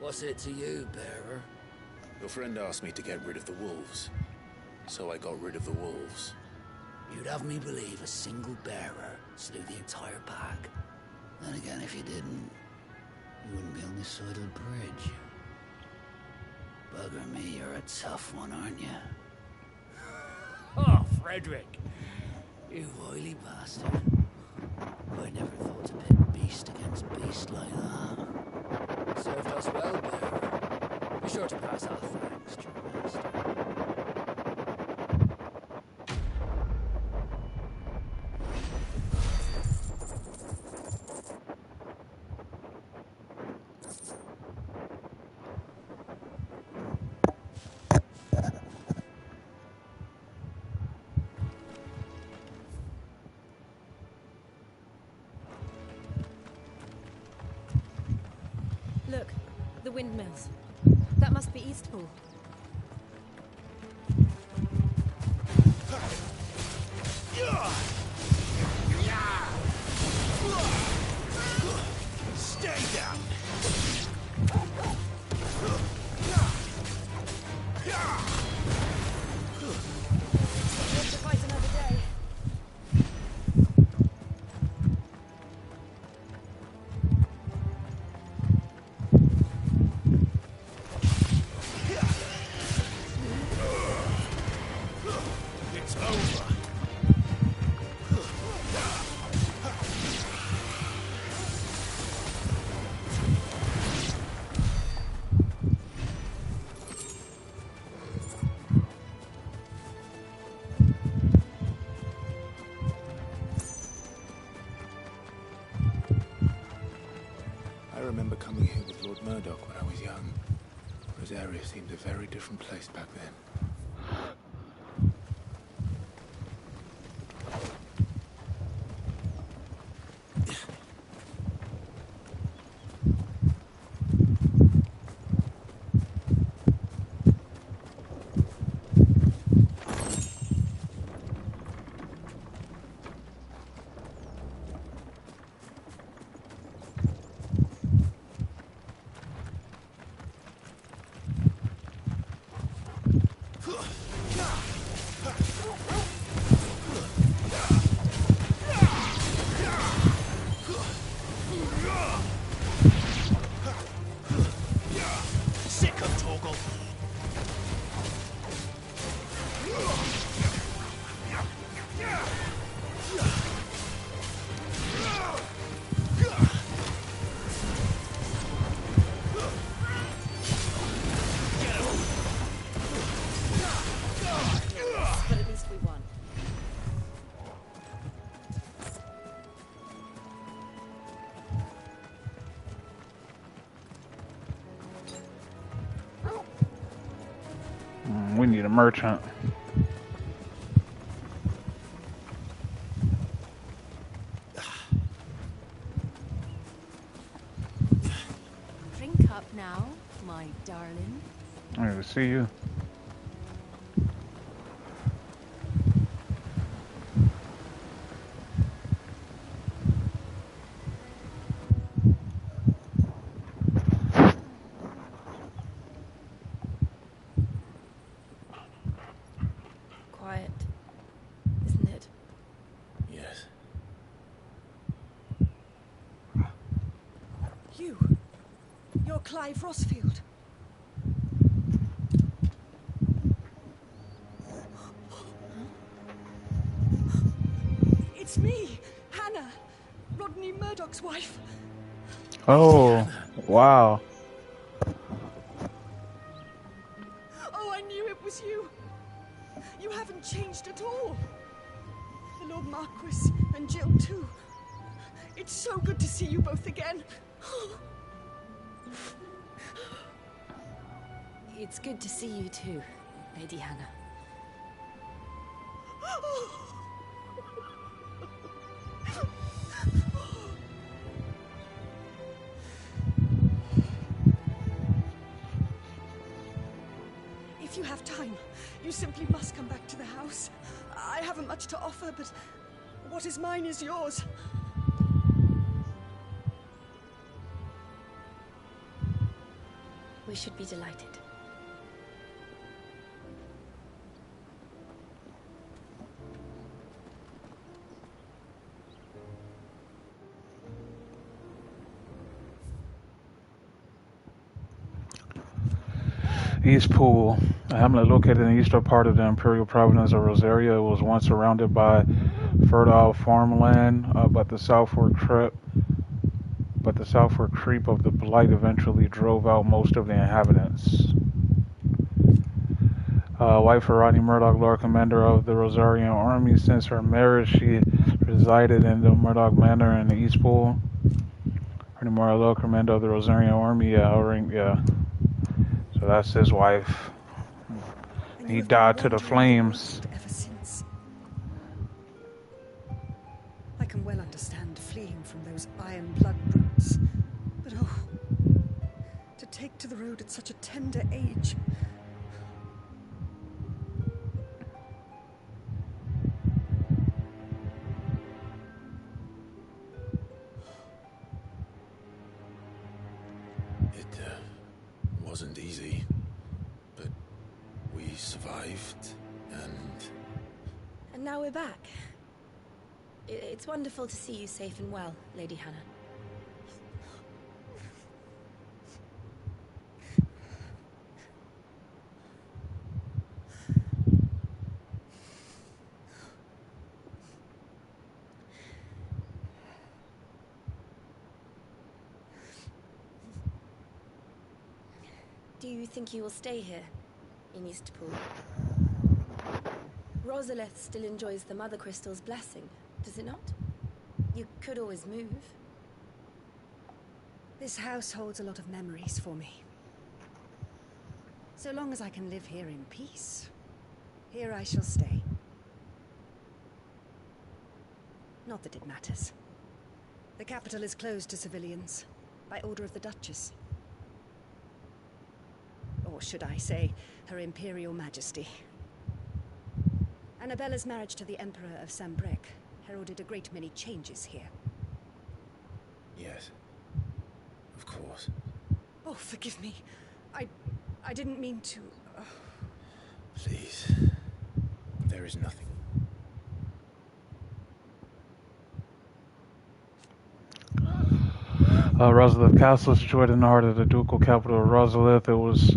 What's it to you, bearer? Your friend asked me to get rid of the wolves, so I got rid of the wolves. You'd have me believe a single bearer slew the entire pack. Then again, if you didn't, you wouldn't be on this side of the bridge. Bugger me, you're a tough one, aren't you? Oh, Frederick! You wily bastard. I never thought to pit beast against beast like that. Served us well, bearer. Be sure to pass our thanks to your master. Look, the windmills. That must be Eastpool. Stay down! Live to fight another day. It's over. I remember coming here with Lord Murdoch when I was young. Rosaria seemed a very different place back then. Sick of Torgal. But at least we won. We need a merchant. Drink up now, my darling. I need to see you. Quiet, isn't it? Yes. You're Clive Rossfield. It's me, Hannah, Rodney Murdoch's wife. Oh, wow. Oh, I knew it was you. You haven't changed at all. The Lord Marquis and Jill too. It's so good to see you both again. It's good to see you too, Lady Hannah. If you have time, you simply must come back to the house. I haven't much to offer, but what is mine is yours. We should be delighted. East Pool, a hamlet located in the eastern part of the imperial province of Rosaria. It was once surrounded by fertile farmland, but the southward creep of the blight eventually drove out most of the inhabitants. Wife of Rodney Murdoch, Lord Commander of the Rosarian Army. Since her marriage, she resided in the Murdoch Manor in the East Pool. Rodney Murdoch, Lord Commander of the Rosarian Army. So that's his wife. He died to the flames. Ever since. I can well understand fleeing from those iron blood brutes, but oh, to take to the road at such a tender age. Wasn't easy, but we survived, And now we're back. It's wonderful to see you safe and well, Lady Hannah. Do you think you will stay here, in Eastpool? Rosalith still enjoys the Mother Crystal's blessing, does it not? You could always move. This house holds a lot of memories for me. So long as I can live here in peace, here I shall stay. Not that it matters. The capital is closed to civilians, by order of the Duchess. Or should I say, Her Imperial Majesty. Annabella's marriage to the Emperor of Sambrec heralded a great many changes here. yes, of course. Oh, forgive me. I didn't mean to... Please, there is nothing. Rosalith Castle is situated in the heart of the ducal capital of Rosalith. It was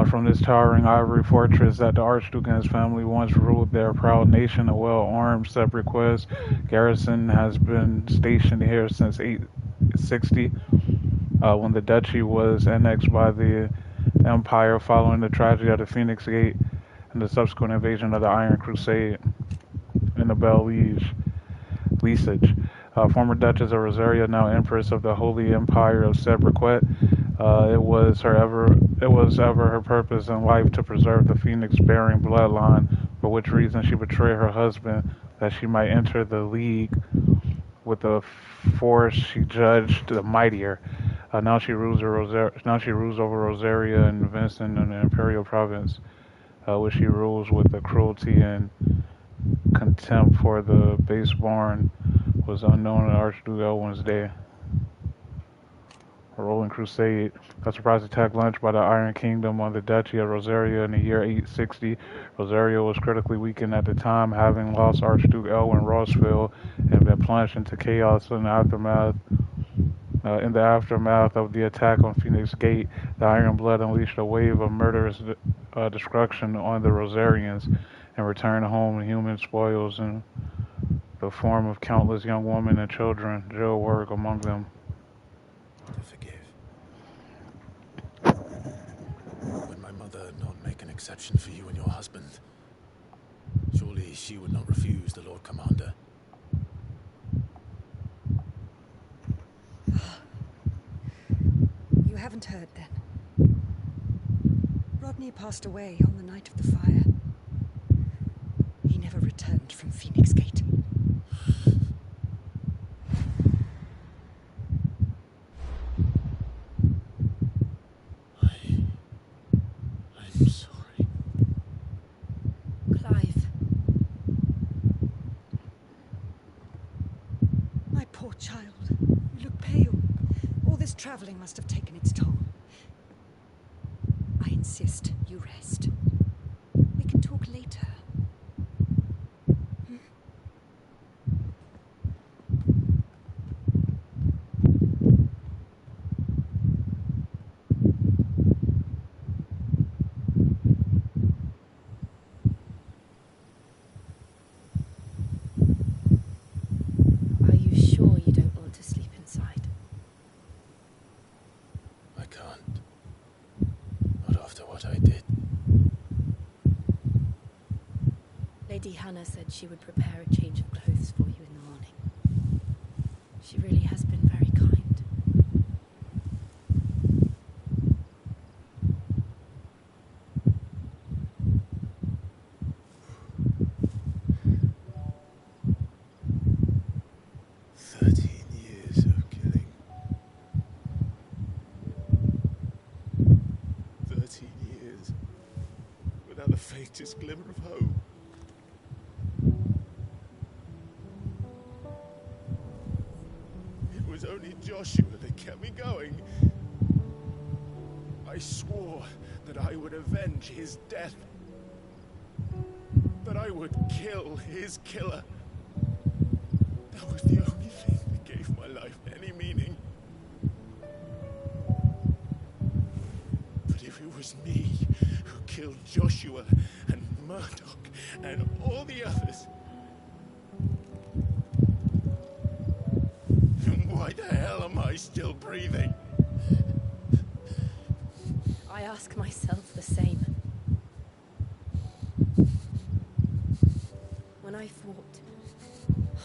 from this towering ivory fortress that the Archduke and his family once ruled their proud nation. A well-armed Sebriquez garrison has been stationed here since 860, when the duchy was annexed by the Empire following the tragedy of the Phoenix Gate and the subsequent invasion of the Iron Crusade in the Belle Liege. Former Duchess of Rosaria, now Empress of the Holy Empire of Sebriquet. It was ever her purpose in life to preserve the Phoenix-bearing bloodline, for which reason she betrayed her husband, that she might enter the League with a force she judged the mightier. Now she rules over Rosaria and Vincent in the Imperial Province, which she rules with the cruelty and contempt for the base-born was unknown in Archduke Elwin's day. A rolling crusade. A surprise attack launched by the Iron Kingdom on the Duchy of Rosaria in the year 860. Rosaria was critically weakened at the time, having lost Archduke Elwin Rossfield and been plunged into chaos in the aftermath. In the aftermath of the attack on Phoenix Gate, the Iron Blood unleashed a wave of murderous destruction on the Rosarians and returned home human spoils in the form of countless young women and children, jail work among them. To forgive. Would my mother not make an exception for you and your husband? Surely she would not refuse the Lord Commander. You haven't heard, then. Rodney passed away on the night of the fire. He never returned from Phoenix Gate. I'm sorry. Clive. My poor child. You look pale. All this traveling must have taken its toll. insist you rest. We can talk later. Are you sure you don't want to sleep inside? I can't. Not after what I did. Lady Hannah said she would prepare a change of clothes for you in the morning. She really has been very kind. Years of killing. 13 years without the faintest glimmer of hope. It was only Joshua that kept me going. I swore that I would avenge his death. That I would kill his killer. That was the only thing that gave my life any meaning. But if it was me who killed Joshua and Murdoch and all the others, then why the hell am I still breathing? I ask myself the same. When I fought,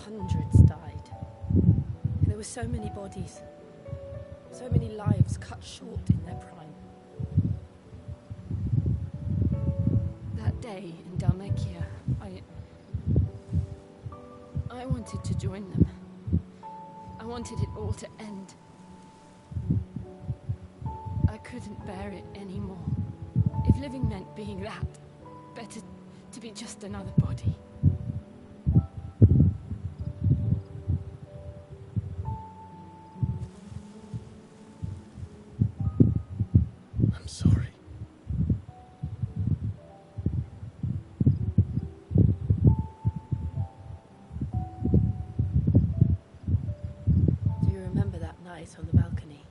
hundreds died. There were so many bodies, so many lives cut short in their prime. That day in Dalmekia, I wanted to join them. I wanted it all to end. I couldn't bear it anymore. If living meant being that, better to be just another body. I'm sorry. Do you remember that night on the balcony,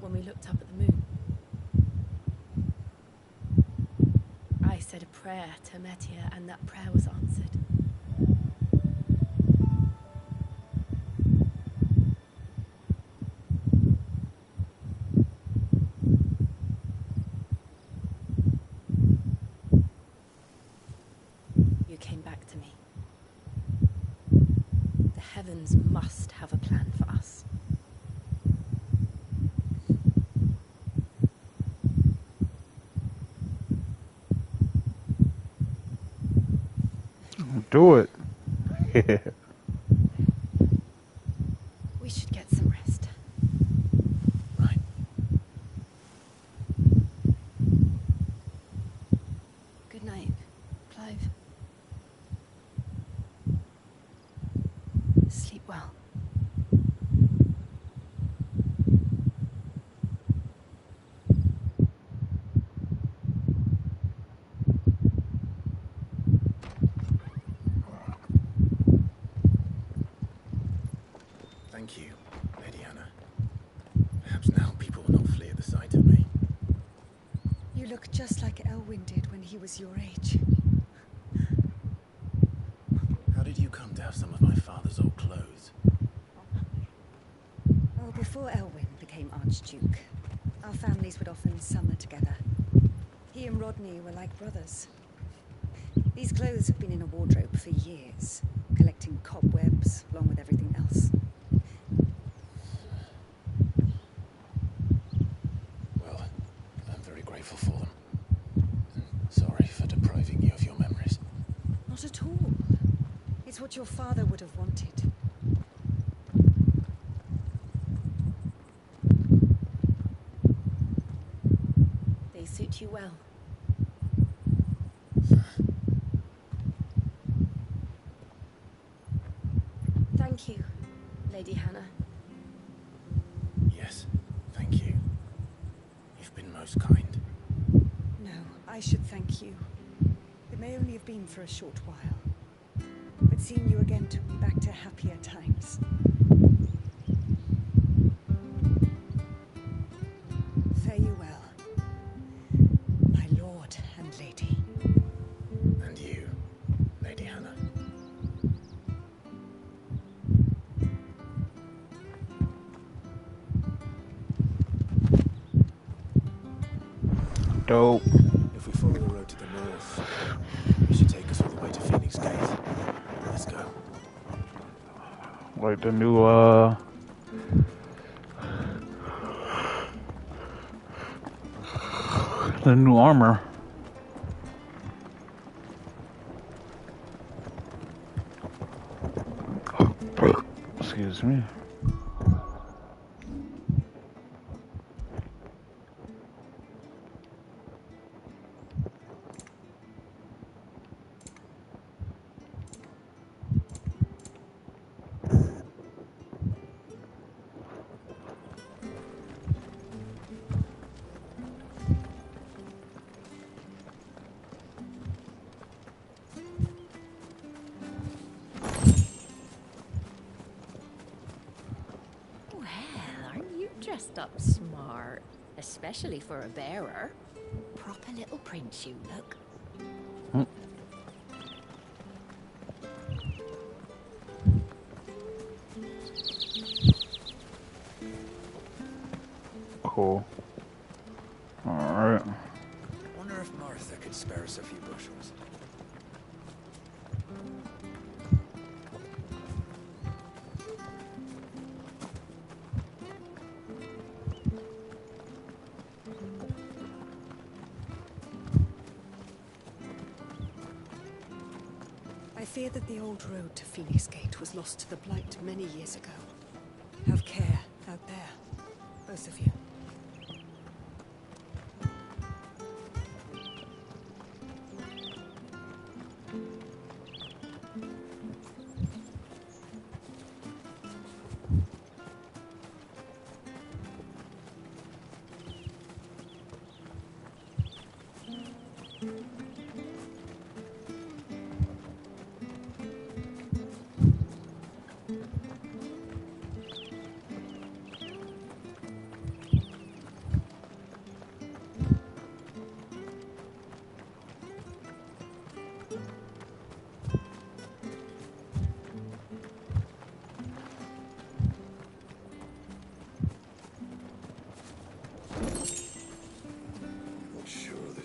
when we looked up at the moon? I said a prayer to Metia, and that prayer was answered. You came back to me. The heavens must have a plan for us. Do it. Yeah. We should get some rest. Right. Good night, Clive. Sleep well. Thank you, Lady Hannah. Perhaps now people will not flee at the sight of me. You look just like Elwyn did when he was your age. How did you come to have some of my father's old clothes? Oh, before Elwyn became Archduke, our families would often summer together. He and Rodney were like brothers. These clothes have been in a wardrobe for years, collecting cobwebs along with everything else. Well, I'm very grateful for them. Sorry for depriving you of your memories. Not at all. It's what your father would have wanted. They suit you well. Thank you, Lady Hannah. Yes, thank you. You've been most kind. I should thank you. It may only have been for a short while, but seeing you again took me back to happier times. Fare you well, my lord and lady. And you, Lady Hannah. Dope. If we follow the road to the north, it should take us all the way to Phoenix Gate. Let's go. Like the new armor. Excuse me. Dressed up smart, especially for a bearer. Proper little prince you look. Cool. Alright. Wonder if Martha could spare us a few bushels. I fear that the old road to Phoenix Gate was lost to the Blight many years ago. Have care out there, both of you.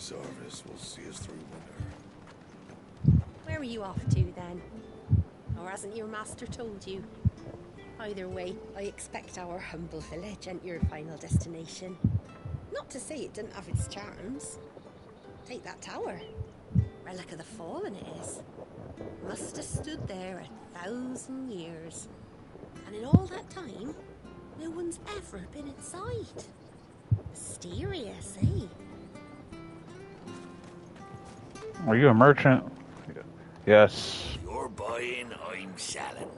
Harvest will see us through winter. Where are you off to then? Or hasn't your master told you? Either way, I expect our humble village ain't your final destination. Not to say it didn't have its charms. Take that tower. Relic of the Fallen it is. Must have stood there 1,000 years. And in all that time, no one's ever been inside. Mysterious, eh? Are you a merchant? Yes. You're buying, I'm selling.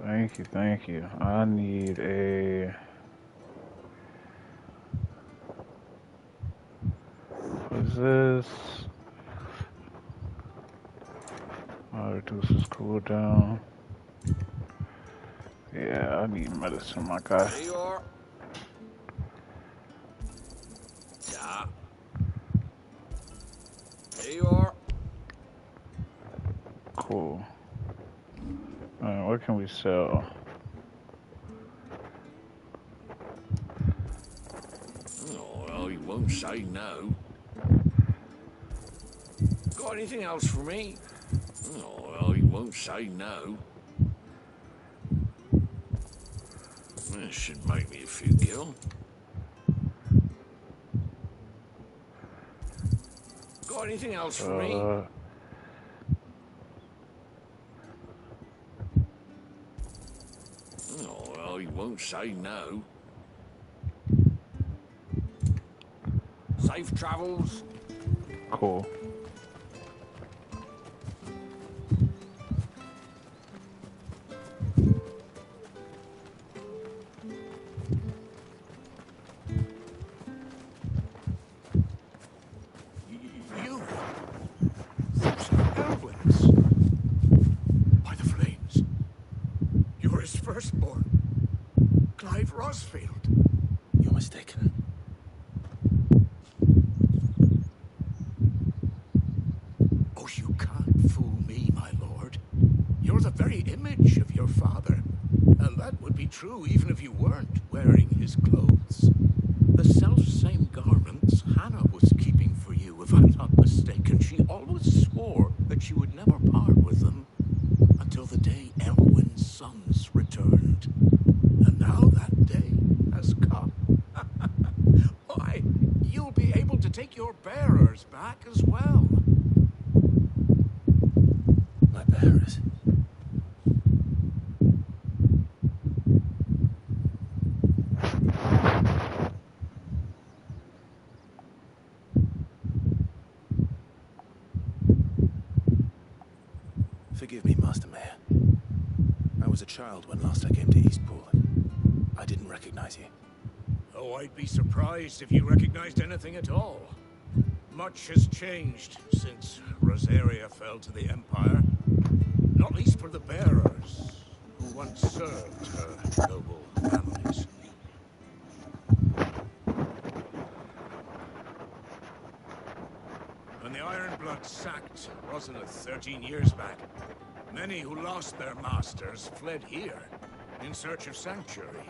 Thank you, thank you. I need a... What is this? Reduces cooldown. Yeah, I need medicine, my guy. There you are. Yeah. There you are. Cool. What can we sell? Oh, well, you won't say no. Got anything else for me? Oh, well, you won't say no. This should make me a few gil. Got anything else for me? Oh, well, you won't say no. Safe travels. Cool. Rosfield. You're mistaken. Oh, you can't fool me, my lord. You're the very image of your father. And that would be true even if you weren't wearing his clothes. The self-same garments Hannah was keeping for you, if I'm not mistaken. She always swore that she would never part with them until the day Elwyn's sons returned. And now that day has come. Why, you'll be able to take your bearers back as well. My bearers? Forgive me, Master Mayor. I was a child when last I came to Eastpool. I didn't recognize you. Oh, I'd be surprised if you recognized anything at all. Much has changed since Rosaria fell to the Empire. Not least for the bearers, who once served her noble families. When the Ironbloods sacked Rosalith 13 years back, many who lost their masters fled here, in search of sanctuary.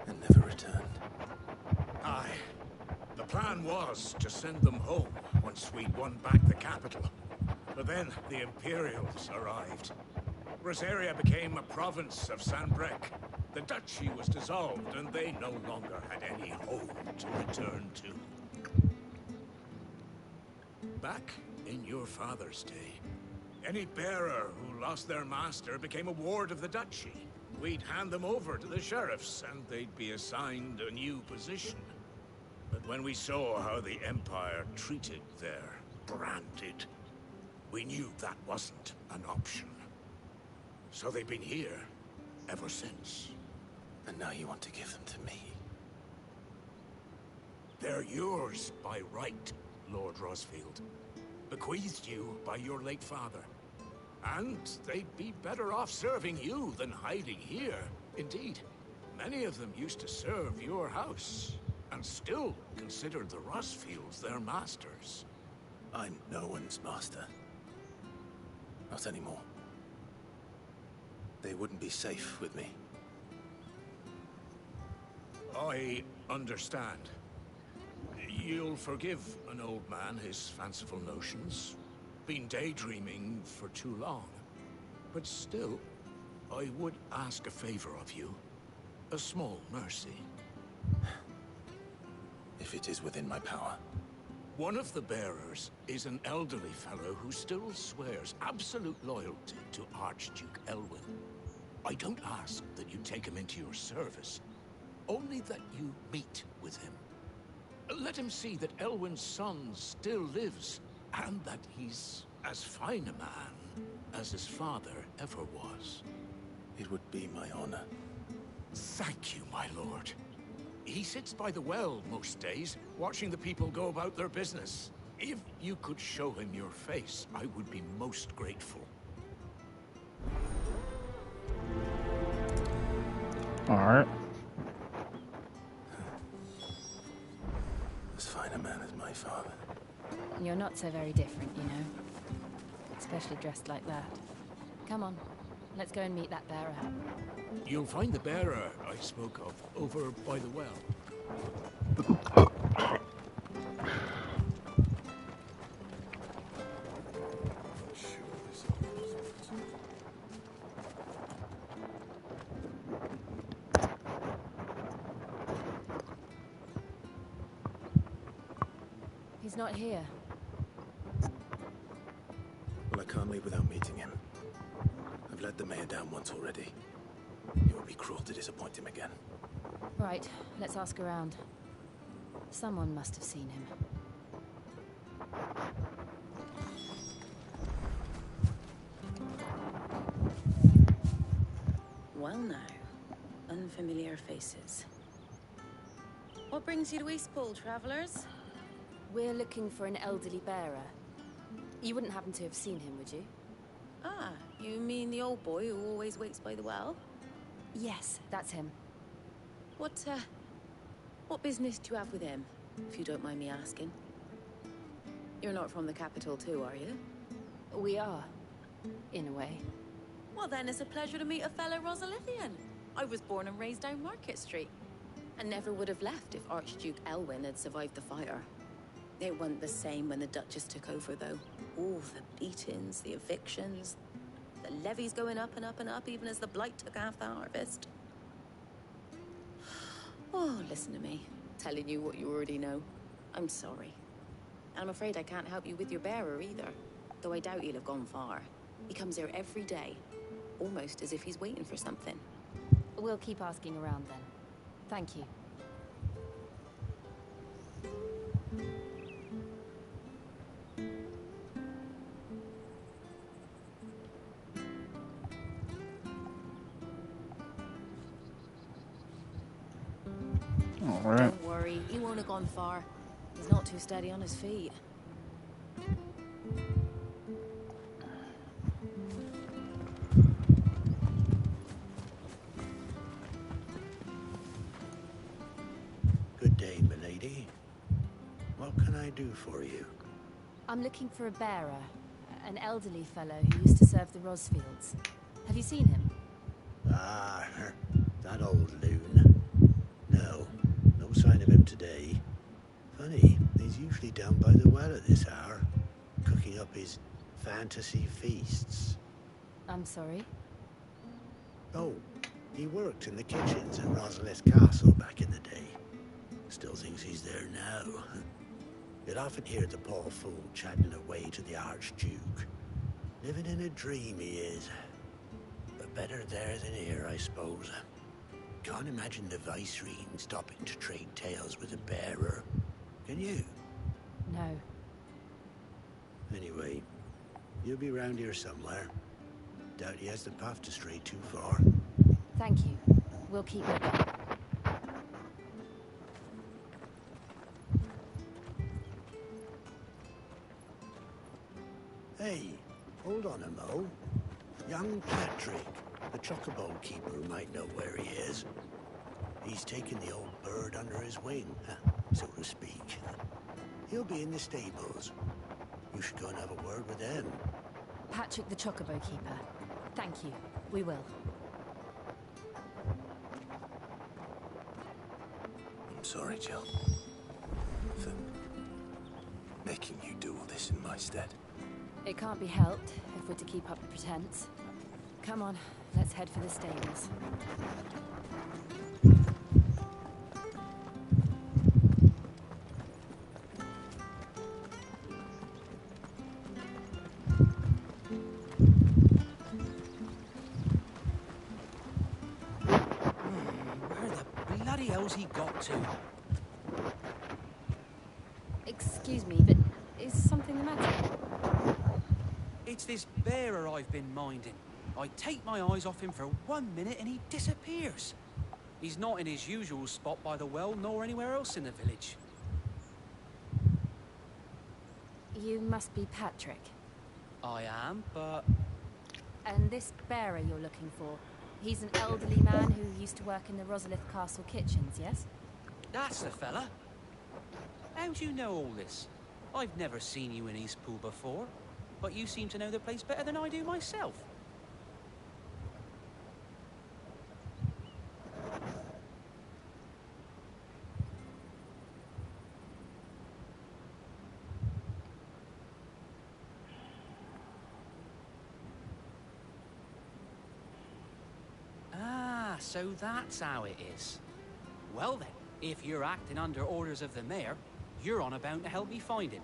And never returned. Aye. The plan was to send them home once we'd won back the capital. But then the Imperials arrived. Rosaria became a province of Sanbreque. The duchy was dissolved, and they no longer had any home to return to. Back in your father's day, any bearer who lost their master became a ward of the duchy. We'd hand them over to the sheriffs, and they'd be assigned a new position. But when we saw how the Empire treated their branded, we knew that wasn't an option. So they've been here ever since. And now you want to give them to me? They're yours by right, Lord Rosfield. Bequeathed you by your late father. And they'd be better off serving you than hiding here. Indeed, many of them used to serve your house, and still considered the Rosfields their masters. I'm no one's master. Not anymore. They wouldn't be safe with me. I understand. You'll forgive an old man his fanciful notions. Been daydreaming for too long. But still, I would ask a favor of you. A small mercy. If it is within my power. One of the bearers is an elderly fellow who still swears absolute loyalty to Archduke Elwyn. I don't ask that you take him into your service, only that you meet with him. Let him see that Elwyn's son still lives, and that he's as fine a man as his father ever was. It would be my honor. Thank you, my lord. He sits by the well most days, watching the people go about their business. If you could show him your face, I would be most grateful. Alright. As fine a man as my father. You're not so very different, you know. Especially dressed like that. Come on, let's go and meet that bearer. You'll find the bearer I spoke of over by the well. He's not here. Well, I can't leave without meeting him. I've let the mayor down once already. It would be cruel to disappoint him again. Right, let's ask around. Someone must have seen him. Well now, unfamiliar faces. What brings you to Eastpool, travelers? We're looking for an elderly bearer. You wouldn't happen to have seen him, would you? Ah, you mean the old boy who always waits by the well? Yes, that's him. What business do you have with him, if you don't mind me asking? You're not from the capital too, are you? We are, in a way. Well then, it's a pleasure to meet a fellow Rosalithian. I was born and raised down Market Street, and never would have left if Archduke Elwyn had survived the fire. It wasn't the same when the Duchess took over, though. All the beatings, the evictions, the levies going up and up and up, even as the blight took half the harvest. Oh, listen to me, telling you what you already know. I'm sorry. And I'm afraid I can't help you with your bearer either, though I doubt he'll have gone far. He comes here every day, almost as if he's waiting for something. We'll keep asking around then. Thank you. All right. Don't worry, he won't have gone far. He's not too steady on his feet. Good day, milady. What can I do for you? I'm looking for a bearer, an elderly fellow who used to serve the Rosfields. Have you seen him? Ah, that old loon. No sign of him today. Funny, he's usually down by the well at this hour, cooking up his fantasy feasts. I'm sorry? Oh, he worked in the kitchens at Rosalith Castle back in the day. Still thinks he's there now. You'd often hear the poor fool chatting away to the Archduke. Living in a dream he is. But better there than here, I suppose. Can't imagine the Viceroy stopping to trade tales with a bearer. Can you? No. Anyway, you'll be round here somewhere. Doubt he has the path to stray too far. Thank you. We'll keep looking. Hey, hold on a mo. Young Patrick, the chocobo keeper, might know where he is. He's taken the old bird under his wing, so to speak. He'll be in the stables. You should go and have a word with them. Patrick the chocobo keeper. Thank you. We will. I'm sorry, Jill, for making you do all this in my stead. It can't be helped if we're to keep up the pretense. Come on, let's head for the stables. Where the bloody hell's he got to? Excuse me, but is something the matter? It's this bearer I've been minding. I take my eyes off him for 1 minute and he disappears. He's not in his usual spot by the well, nor anywhere else in the village. You must be Patrick. I am, but... And this bearer you're looking for, he's an elderly man who used to work in the Rosalith Castle kitchens, yes? That's the fella. How do you know all this? I've never seen you in Eastpool before, but you seem to know the place better than I do myself. So that's how it is. Well then, if you're acting under orders of the mayor, you're on about to help me find him.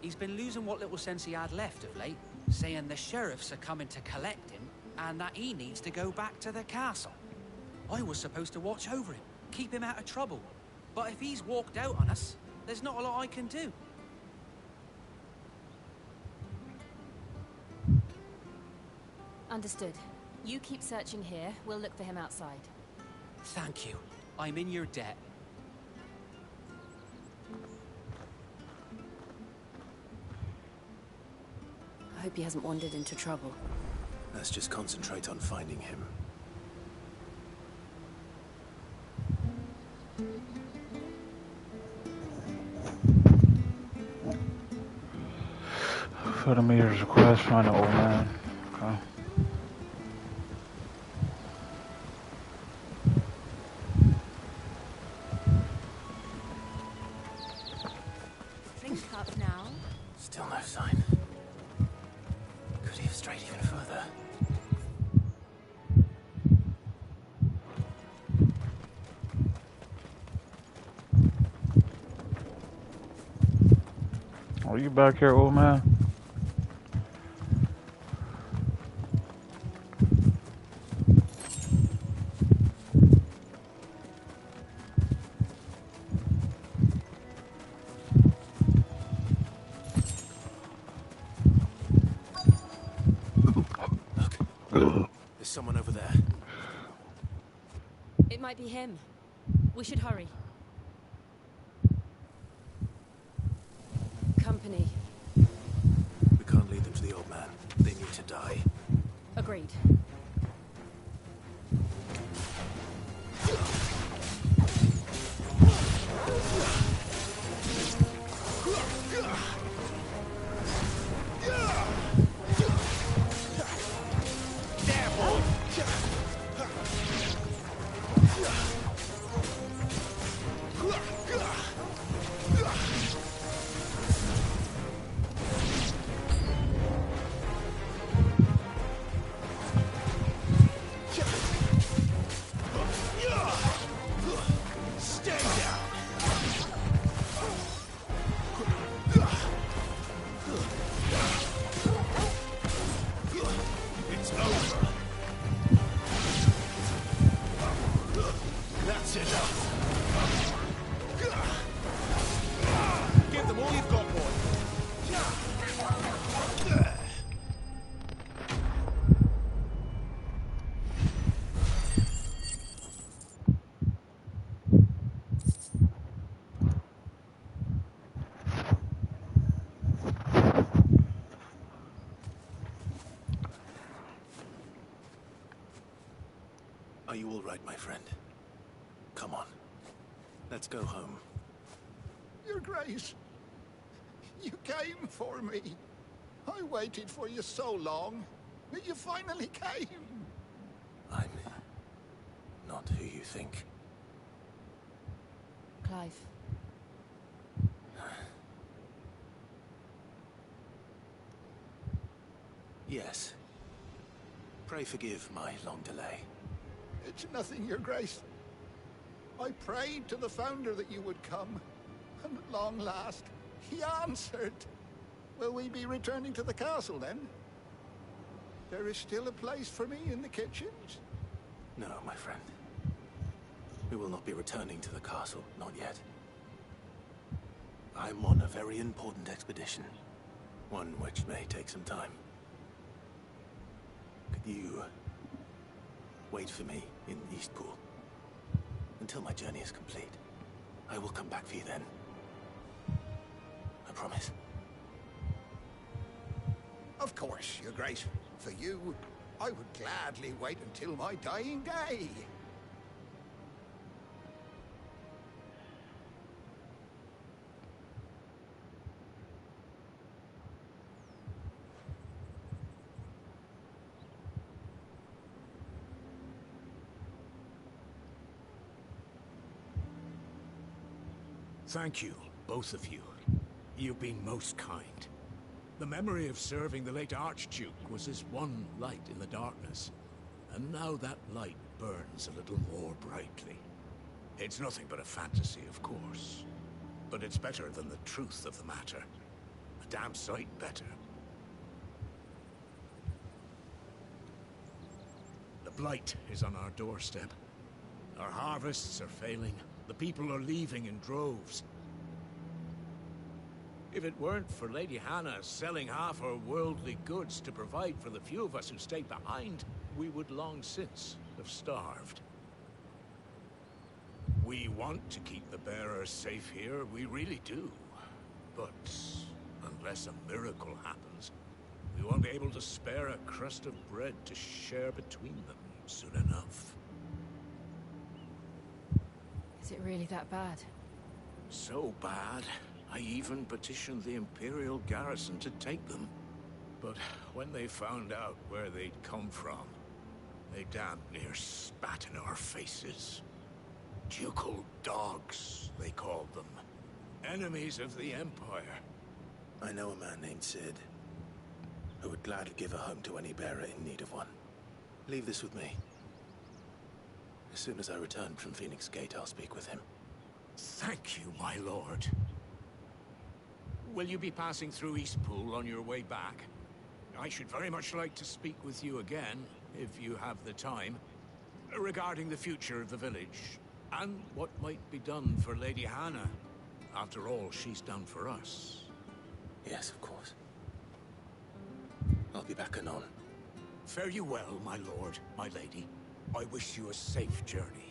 He's been losing what little sense he had left of late, saying the sheriffs are coming to collect him, and that he needs to go back to the castle. I was supposed to watch over him, keep him out of trouble. But if he's walked out on us, there's not a lot I can do. Understood. You keep searching here, we'll look for him outside. Thank you. I'm in your debt. I hope he hasn't wandered into trouble. Let's just concentrate on finding him. So the meter's request, find the old man. Okay. Drink up now. Still no sign. Could he have strayed even further? Are you back here, old man? There's someone over there. It might be him. We should hurry. Company. We can't lead them to the old man. They need to die. Agreed. Are you all right, my friend? Come on. Let's go home. Your Grace, you came for me. I waited for you so long, but you finally came. I'm not who you think. Clive. Yes. Pray forgive my long delay. It's nothing, Your Grace. I prayed to the Founder that you would come, and at long last, he answered. Will we be returning to the castle, then? There is still a place for me in the kitchens? No, my friend. We will not be returning to the castle, not yet. I'm on a very important expedition. One which may take some time. Could you wait for me in Eastpool until my journey is complete? I will come back for you then. I promise. Of course, Your Grace. For you, I would gladly wait until my dying day. Thank you, both of you. You've been most kind. The memory of serving the late Archduke was as one light in the darkness, and now that light burns a little more brightly. It's nothing but a fantasy, of course, but it's better than the truth of the matter. A damn sight better. The blight is on our doorstep. Our harvests are failing. The people are leaving in droves. If it weren't for Lady Hannah selling half her worldly goods to provide for the few of us who stayed behind, we would long since have starved. We want to keep the bearers safe here, we really do. But unless a miracle happens, we won't be able to spare a crust of bread to share between them soon enough. Is it really that bad? So bad, I even petitioned the Imperial garrison to take them. But when they found out where they'd come from, they damn near spat in our faces. Ducal dogs, they called them. Enemies of the Empire. I know a man named Sid, who would gladly give a home to any bearer in need of one. Leave this with me. As soon as I return from Phoenix Gate, I'll speak with him. Thank you, my lord. Will you be passing through Eastpool on your way back? I should very much like to speak with you again, if you have the time, regarding the future of the village, and what might be done for Lady Hannah. After all, she's done for us. Yes, of course. I'll be back anon. Fare you well, my lord, my lady. I wish you a safe journey.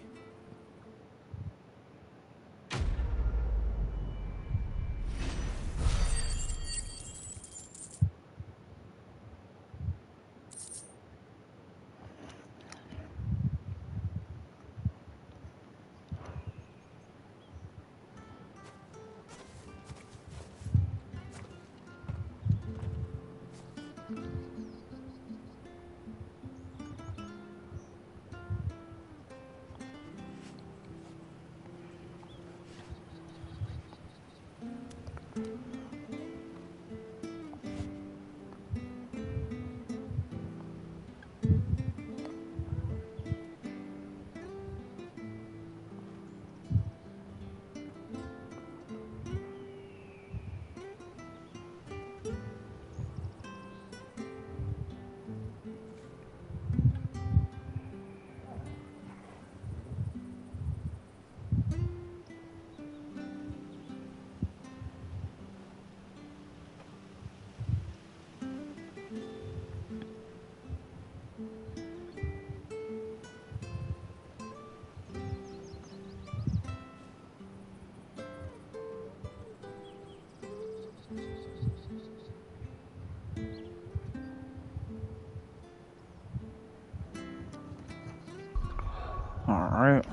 Alright.